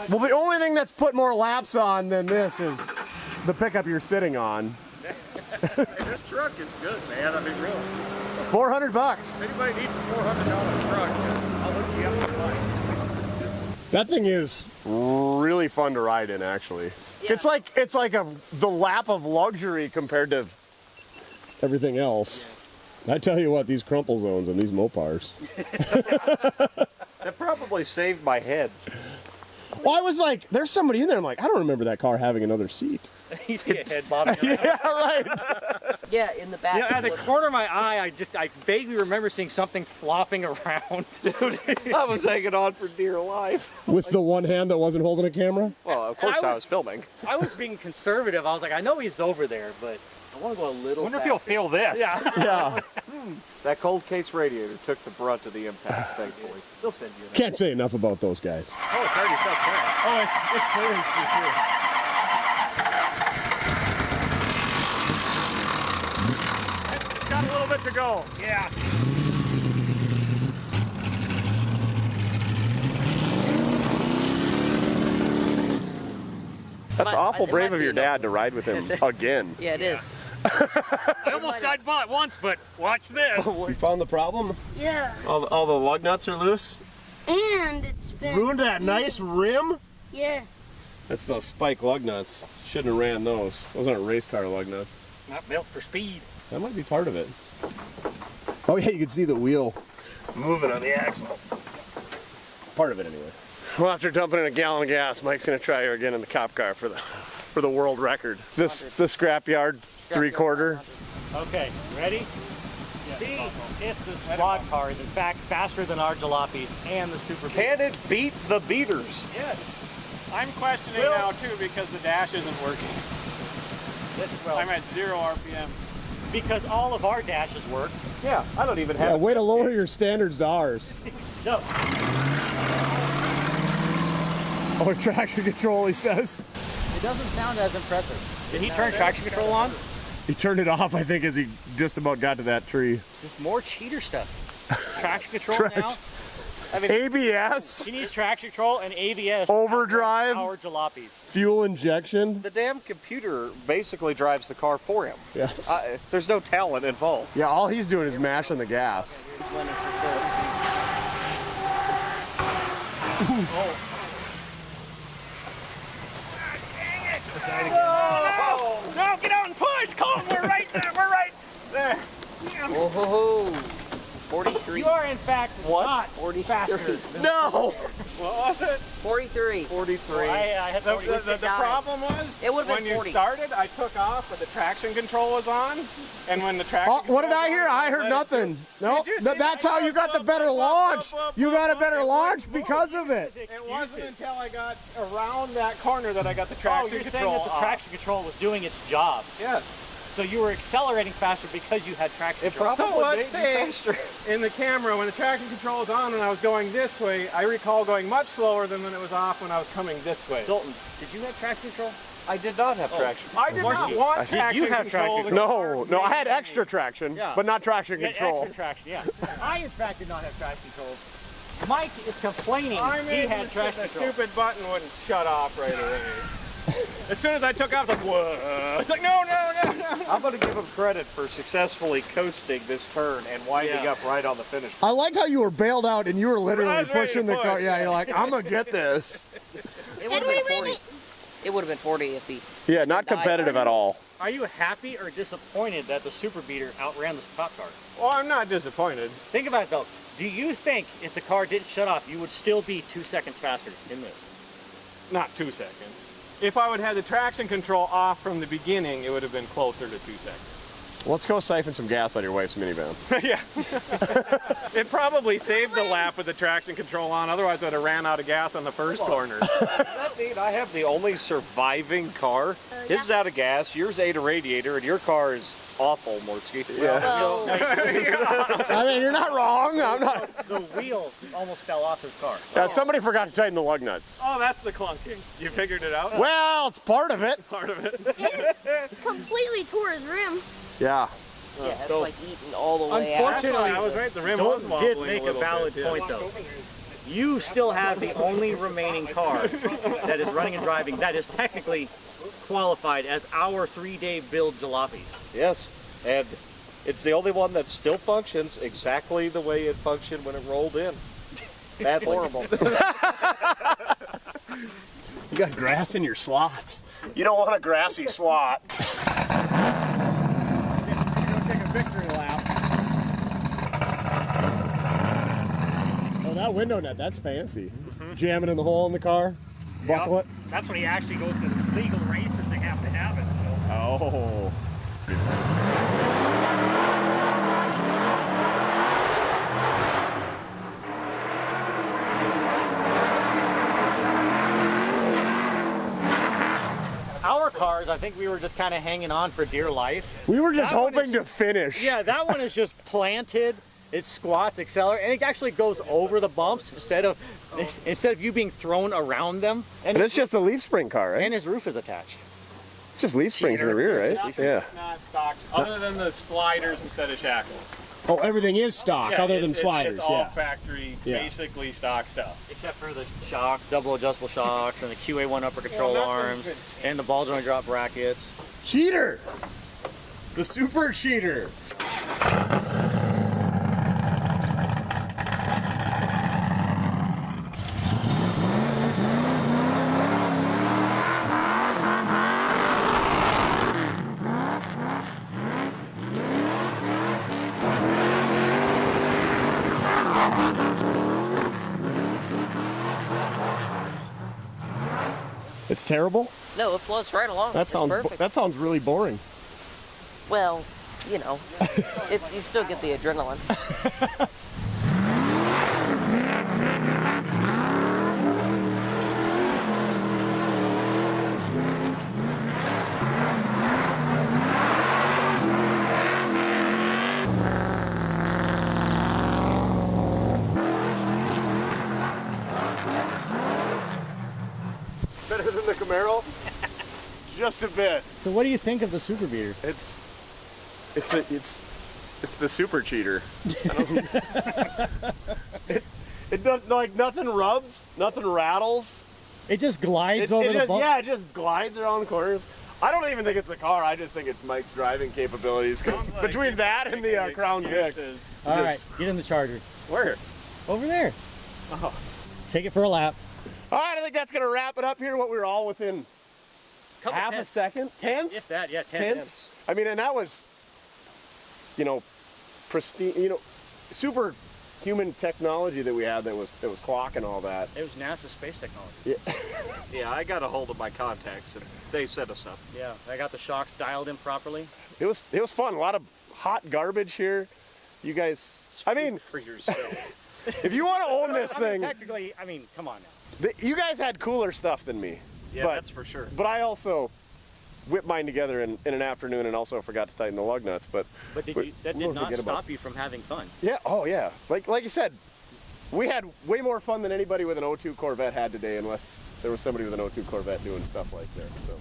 Speaker 1: Well, the only thing that's put more laps on than this is the pickup you're sitting on.
Speaker 12: Hey, this truck is good, man. I mean, really.
Speaker 1: $400.
Speaker 12: If anybody needs a $400 truck, I'll look you up tonight.
Speaker 1: That thing is really fun to ride in, actually. Yeah. It's like the lap of luxury compared to everything else. I tell you what, these crumple zones on these Mopars.
Speaker 12: That probably saved my head.
Speaker 1: Well, I was like, there's somebody in there. I'm like, I don't remember that car having another seat.
Speaker 7: You see a head bobbing around.
Speaker 1: Yeah, right.
Speaker 11: Yeah, in the back.
Speaker 7: You know, at the corner of my eye, I vaguely remember seeing something flopping around. Dude,
Speaker 12: I was hanging on for dear life.
Speaker 1: With the one hand that wasn't holding a camera?
Speaker 12: Well, of course I was filming.
Speaker 7: I was being conservative. I was like, I know he's over there, but I want to go a little
Speaker 13: I wonder if
Speaker 7: faster.
Speaker 13: you'll feel this.
Speaker 7: Yeah.
Speaker 1: Yeah.
Speaker 12: That cold case radiator took the brunt of the impact, thankfully.
Speaker 7: They'll send you an
Speaker 1: Can't say enough about those guys.
Speaker 7: Oh, it's already self-clearance.
Speaker 13: Oh, it's clearance for sure.
Speaker 7: It's got a little bit to go. Yeah.
Speaker 1: That's awful brave of your dad to ride with him again.
Speaker 11: Yeah, it is.
Speaker 13: I almost died once, but watch this.
Speaker 1: You found the problem?
Speaker 14: Yeah.
Speaker 1: All the lug nuts are loose?
Speaker 14: And it's been...
Speaker 1: Ruined that nice rim?
Speaker 14: Yeah.
Speaker 1: That's those spike lug nuts. Shouldn't have ran those. Those aren't race car lug nuts.
Speaker 13: Not built for speed.
Speaker 1: That might be part of it. Oh yeah, you can see the wheel moving on the axle. Part of it anyway. Well, after dumping in a gallon of gas, Mike's gonna try her again in the cop car for the world record. The scrapyard 3/4.
Speaker 7: Okay, ready? See if the squad car is in fact faster than our jalopies and the Super.
Speaker 12: Can it beat the beaters?
Speaker 7: Yes.
Speaker 6: I'm questioning now too because the dash isn't working.
Speaker 7: Well,
Speaker 6: I'm at 0 RPM.
Speaker 7: because all of our dashes worked.
Speaker 12: Yeah, I don't even have.
Speaker 1: Yeah, way to lower your standards to ours.
Speaker 7: No.
Speaker 1: Oh, traction control, he says.
Speaker 7: It doesn't sound as impressive. Did he turn traction control on?
Speaker 1: He turned it off, I think, as he just about got to that tree.
Speaker 7: Just more cheater stuff. Traction control now. I mean,
Speaker 1: ABS.
Speaker 7: He needs traction control and ABS.
Speaker 1: Overdrive.
Speaker 7: Our jalopies.
Speaker 1: Fuel injection.
Speaker 12: The damn computer basically drives the car for him.
Speaker 1: Yes.
Speaker 12: There's no talent involved.
Speaker 1: Yeah, all he's doing is mashing the gas.
Speaker 13: Oh, no, get out and push! Colin, we're right there, we're right there.
Speaker 11: Whoa, ho, ho. 43.
Speaker 7: You are in fact not
Speaker 11: 40
Speaker 7: faster.
Speaker 12: No!
Speaker 6: What was it?
Speaker 11: 43.
Speaker 12: 43.
Speaker 7: Well, I had 40.
Speaker 6: The problem was
Speaker 11: It would've been
Speaker 6: when you
Speaker 11: 40.
Speaker 6: started, I took off, but the traction control was on, and when the traction
Speaker 1: Oh, what did
Speaker 6: control
Speaker 1: I hear?
Speaker 6: was on,
Speaker 1: I heard
Speaker 6: let it
Speaker 1: nothing. No,
Speaker 6: Did you see
Speaker 1: that's
Speaker 6: that?
Speaker 1: how you got the better launch. You got a better launch because of it.
Speaker 6: It wasn't until I got around that corner that I got the
Speaker 7: Oh,
Speaker 6: traction
Speaker 7: you're saying
Speaker 6: control
Speaker 7: that the
Speaker 6: off.
Speaker 7: traction control was doing its job.
Speaker 6: Yes.
Speaker 7: So you were accelerating faster because you had traction control.
Speaker 6: So let's say in the camera, when the traction control was on and I was going this way, I recall going much slower than when it was off when I was coming this way.
Speaker 7: Dalton, did you have traction control?
Speaker 12: I did not have traction.
Speaker 6: I did not want traction
Speaker 7: you have
Speaker 6: control.
Speaker 7: traction
Speaker 1: No, I had extra traction,
Speaker 7: Yeah.
Speaker 1: but not traction
Speaker 7: You had
Speaker 1: control.
Speaker 7: extra traction, yeah. I, in fact, did not have traction control. Mike is complaining
Speaker 6: I
Speaker 7: he
Speaker 6: mean,
Speaker 7: had traction
Speaker 6: the
Speaker 7: control.
Speaker 6: stupid button wouldn't shut off right away. As soon as I took off, like, whoa. It's like, no.
Speaker 12: I'm going to give him credit for successessfully coasting this turn and winding up right on the finish.
Speaker 1: I like how you were bailed out and you were literally
Speaker 6: I was ready
Speaker 1: pushing
Speaker 6: to
Speaker 1: the car.
Speaker 6: push,
Speaker 1: Yeah,
Speaker 6: yeah.
Speaker 1: you're like, I'm gonna get this.
Speaker 11: It would have been 40. It would have been 40 if he.
Speaker 1: Yeah, not competitive at all.
Speaker 7: Are you happy or disappointed that the Super Beater outran the cop car?
Speaker 6: Well, I'm not disappointed.
Speaker 7: Think about it though. Do you think if the car didn't shut off, you would still be 2 seconds faster in this?
Speaker 6: Not 2 seconds. If I would have had the traction control off from the beginning, it would have been closer to 2 seconds.
Speaker 1: Let's go siphon some gas out of your wife's minivan.
Speaker 6: Yeah. It probably saved the lap with the traction control on, otherwise I'd have ran out of gas on the first corner.
Speaker 12: That mean I have the only surviving car? His is out of gas, yours ate a radiator, and your car is awful, Mortske.
Speaker 1: Yeah. I mean, you're not wrong. I'm not.
Speaker 7: The wheel almost fell off his car.
Speaker 1: Somebody forgot to tighten the lug nuts.
Speaker 6: Oh, that's the clunking. You figured it out?
Speaker 1: Well, it's part of it.
Speaker 6: Part of it.
Speaker 14: Completely tore his rim.
Speaker 1: Yeah.
Speaker 11: Yeah, it's like eating all the way out.
Speaker 7: Unfortunately,
Speaker 6: I was right. The rim was
Speaker 7: Dalton did
Speaker 6: wobbling
Speaker 7: make a
Speaker 6: little
Speaker 7: valid
Speaker 6: bit, yeah.
Speaker 7: point though. You still have the only remaining car that is running and driving that is technically qualified as our 3-day build jalopies.
Speaker 12: Yes, and it's the only one that still functions exactly the way it functioned when it rolled in. That's horrible.
Speaker 1: You got grass in your slots. You don't want a grassy slot. This is gonna take a victory lap. that window net, that's fancy. Jam it in the hole in the car, buckle it.
Speaker 13: That's when he actually goes to legal races, they have to have it, so.
Speaker 1: Oh.
Speaker 7: Our cars, I think we were just kind of hanging on for dear life.
Speaker 1: We were just hoping to finish.
Speaker 7: Yeah, that one is just planted. It squats, accelerates, and it actually goes over the bumps instead of you being thrown around them.
Speaker 1: And it's just a leaf spring car, right?
Speaker 7: And his roof is attached.
Speaker 1: It's just leaf springs in the rear, right? Yeah.
Speaker 6: It's not stock, other than the sliders instead of shackles.
Speaker 1: Oh, everything is stock,
Speaker 6: Yeah,
Speaker 1: other than sliders.
Speaker 6: It's all factory,
Speaker 1: Yeah.
Speaker 6: basically stock stuff.
Speaker 7: Except for the shock, double adjustable shocks, and the QA1 upper control arms, and the ball joint drop brackets.
Speaker 1: Cheater! The super cheater! It's terrible?
Speaker 11: No, it floats right along.
Speaker 1: That
Speaker 11: It's
Speaker 1: sounds
Speaker 11: perfect.
Speaker 1: that sounds really boring.
Speaker 11: Well, you know, you still get the adrenaline.
Speaker 1: Better than the Camaro? Just a bit.
Speaker 7: So what do you think of the Super Beater?
Speaker 1: It's the super cheater. It does, like, nothing rubs, nothing rattles.
Speaker 7: It just glides over the bump.
Speaker 1: Yeah, it just glides around corners. I don't even think it's a car. I just think it's Mike's driving capabilities. Because between that and the Crown Vic.
Speaker 7: All right, get in the Charger.
Speaker 1: Where?
Speaker 7: Over there.
Speaker 1: Oh.
Speaker 7: Take it for a lap.
Speaker 1: All right, I think that's going to wrap it up here. What we were all within half a second. Tenths?
Speaker 7: If that, yeah, tenths.
Speaker 1: I mean, and that was, you know, pristine, you know, super human technology that we had that was clocking all that.
Speaker 7: It was NASA space technology.
Speaker 1: Yeah.
Speaker 12: Yeah, I got a hold of my contacts and they set us up.
Speaker 7: Yeah, I got the shocks dialed in properly.
Speaker 1: It was fun. A lot of hot garbage here. You guys, I mean,
Speaker 12: for yourself.
Speaker 1: If you want to own this thing,
Speaker 7: technically, I mean, come on now.
Speaker 1: You guys had cooler stuff than me.
Speaker 12: Yeah, that's for sure.
Speaker 1: But I also whipped mine together in an afternoon and also forgot to tighten the lug nuts. But
Speaker 7: that did not stop you from having fun.
Speaker 1: Yeah. Oh yeah. Like you said, we had way more fun than anybody with an 02 Corvette had today, unless there was somebody with an 02 Corvette doing stuff like this. So.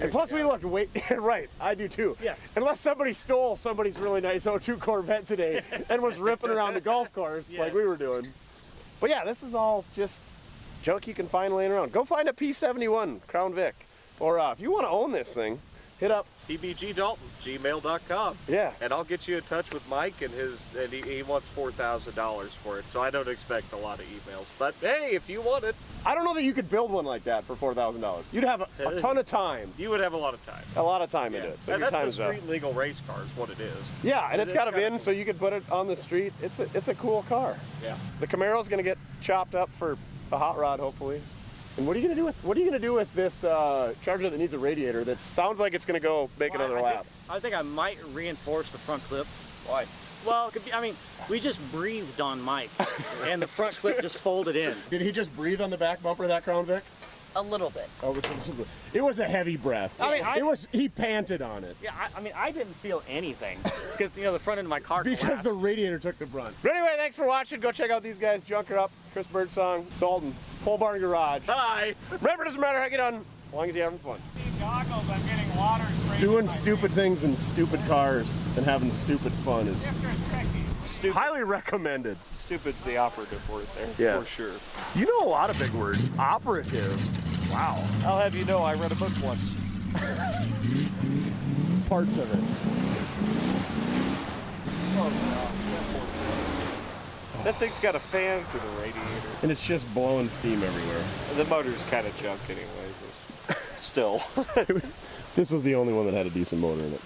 Speaker 1: And plus, we looked way right. I do too.
Speaker 7: Yeah.
Speaker 1: Unless somebody stole somebody's really nice 02 Corvette today and was ripping around the golf course like we were doing. But yeah, this is all just junk you can find laying around. Go find a P71 Crown Vic. Or if you want to own this thing, hit up
Speaker 12: tbgdalton@gmail.com.
Speaker 1: Yeah.
Speaker 12: And I'll get you in touch with Mike, and he wants $4,000 for it, so I don't expect a lot of emails. But hey, if you want it.
Speaker 1: I don't know that you could build one like that for $4,000. You'd have a ton of time.
Speaker 12: You would have a lot of time.
Speaker 1: A lot of time into it. So
Speaker 12: and
Speaker 1: your
Speaker 12: that's
Speaker 1: time's
Speaker 12: a
Speaker 1: up.
Speaker 12: street legal race car is what it is.
Speaker 1: Yeah, and it's got a
Speaker 12: kinda
Speaker 1: VIN, so you could put it on the street. It's a cool car.
Speaker 12: Yeah.
Speaker 1: The Camaro's gonna get chopped up for a hot rod, hopefully. And what are you gonna do with this Charger that needs a radiator that sounds like it's gonna go make another lap?
Speaker 7: I think I might reinforce the front clip.
Speaker 12: Why?
Speaker 7: Well, it could be, I mean, we just breathed on Mike, and the front clip just folded in.
Speaker 1: Did he just breathe on the back bumper of that Crown Vic?
Speaker 11: A little bit.
Speaker 1: Oh, it was a heavy breath.
Speaker 7: I mean,
Speaker 1: he panted on it.
Speaker 7: Yeah, I mean, I didn't feel anything because the front end of my car
Speaker 1: Because
Speaker 7: collapsed.
Speaker 1: the radiator took the brunt. But anyway, thanks for watching. Go check out these guys. Junker Up, Chris Birdsong, Dalton, Polebarn Garage.
Speaker 12: Hi.
Speaker 1: Remember, it doesn't matter how you get on, as long as you're having fun.
Speaker 6: Goggles, I'm getting water sprayed.
Speaker 1: Doing stupid things in stupid cars and having stupid fun is highly recommended.
Speaker 12: Stupid's the operative word there,
Speaker 1: Yes.
Speaker 12: for sure.
Speaker 1: You know a lot of big words. Operative. Wow.
Speaker 12: I'll have you know I read a book once.
Speaker 1: Parts of it.
Speaker 12: That thing's got a fan for the radiator.
Speaker 1: And it's just blowing steam everywhere.
Speaker 12: The motor's kind of junk anyway, but still.
Speaker 1: This was the only one that had a decent motor in it.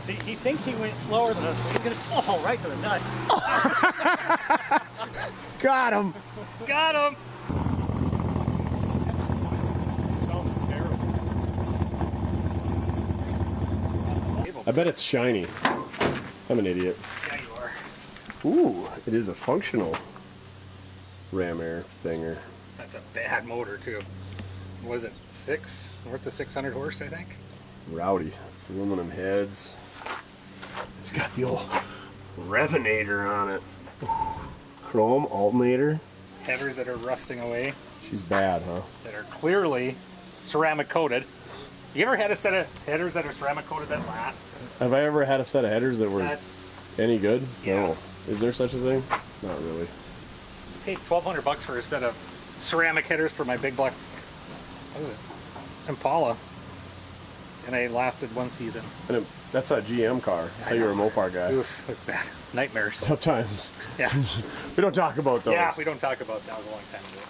Speaker 7: He thinks he went slower than us, but he's gonna fall right to the nuts.
Speaker 1: Got him.
Speaker 7: Got him. Sounds terrible.
Speaker 1: I bet it's shiny. I'm an idiot.
Speaker 7: Yeah, you are.
Speaker 1: Ooh, it is a functional ram air thinger.
Speaker 13: That's a bad motor too. Was it worth of 600 horse, I think?
Speaker 1: Rowdy. Aluminum heads. It's got the old Revenator on it. Chrome alternator.
Speaker 13: Headers that are rusting away.
Speaker 1: She's bad, huh?
Speaker 13: That are clearly ceramic coated. You ever had a set of headers that are ceramic coated that last?
Speaker 1: Have I ever had a set of headers that were
Speaker 13: That's
Speaker 1: any good?
Speaker 13: Yeah.
Speaker 1: No. Is there such a thing? Not really.
Speaker 13: I paid $1,200 for a set of ceramic headers for my big black, what is it, Impala. And they lasted one season.
Speaker 1: And that's a GM car. I thought you were a Mopar guy.
Speaker 13: Oof, that's bad. Nightmares.
Speaker 1: Tough times.
Speaker 13: Yeah.
Speaker 1: We don't talk about those.
Speaker 13: Yeah, we don't talk about that. That was a long time ago.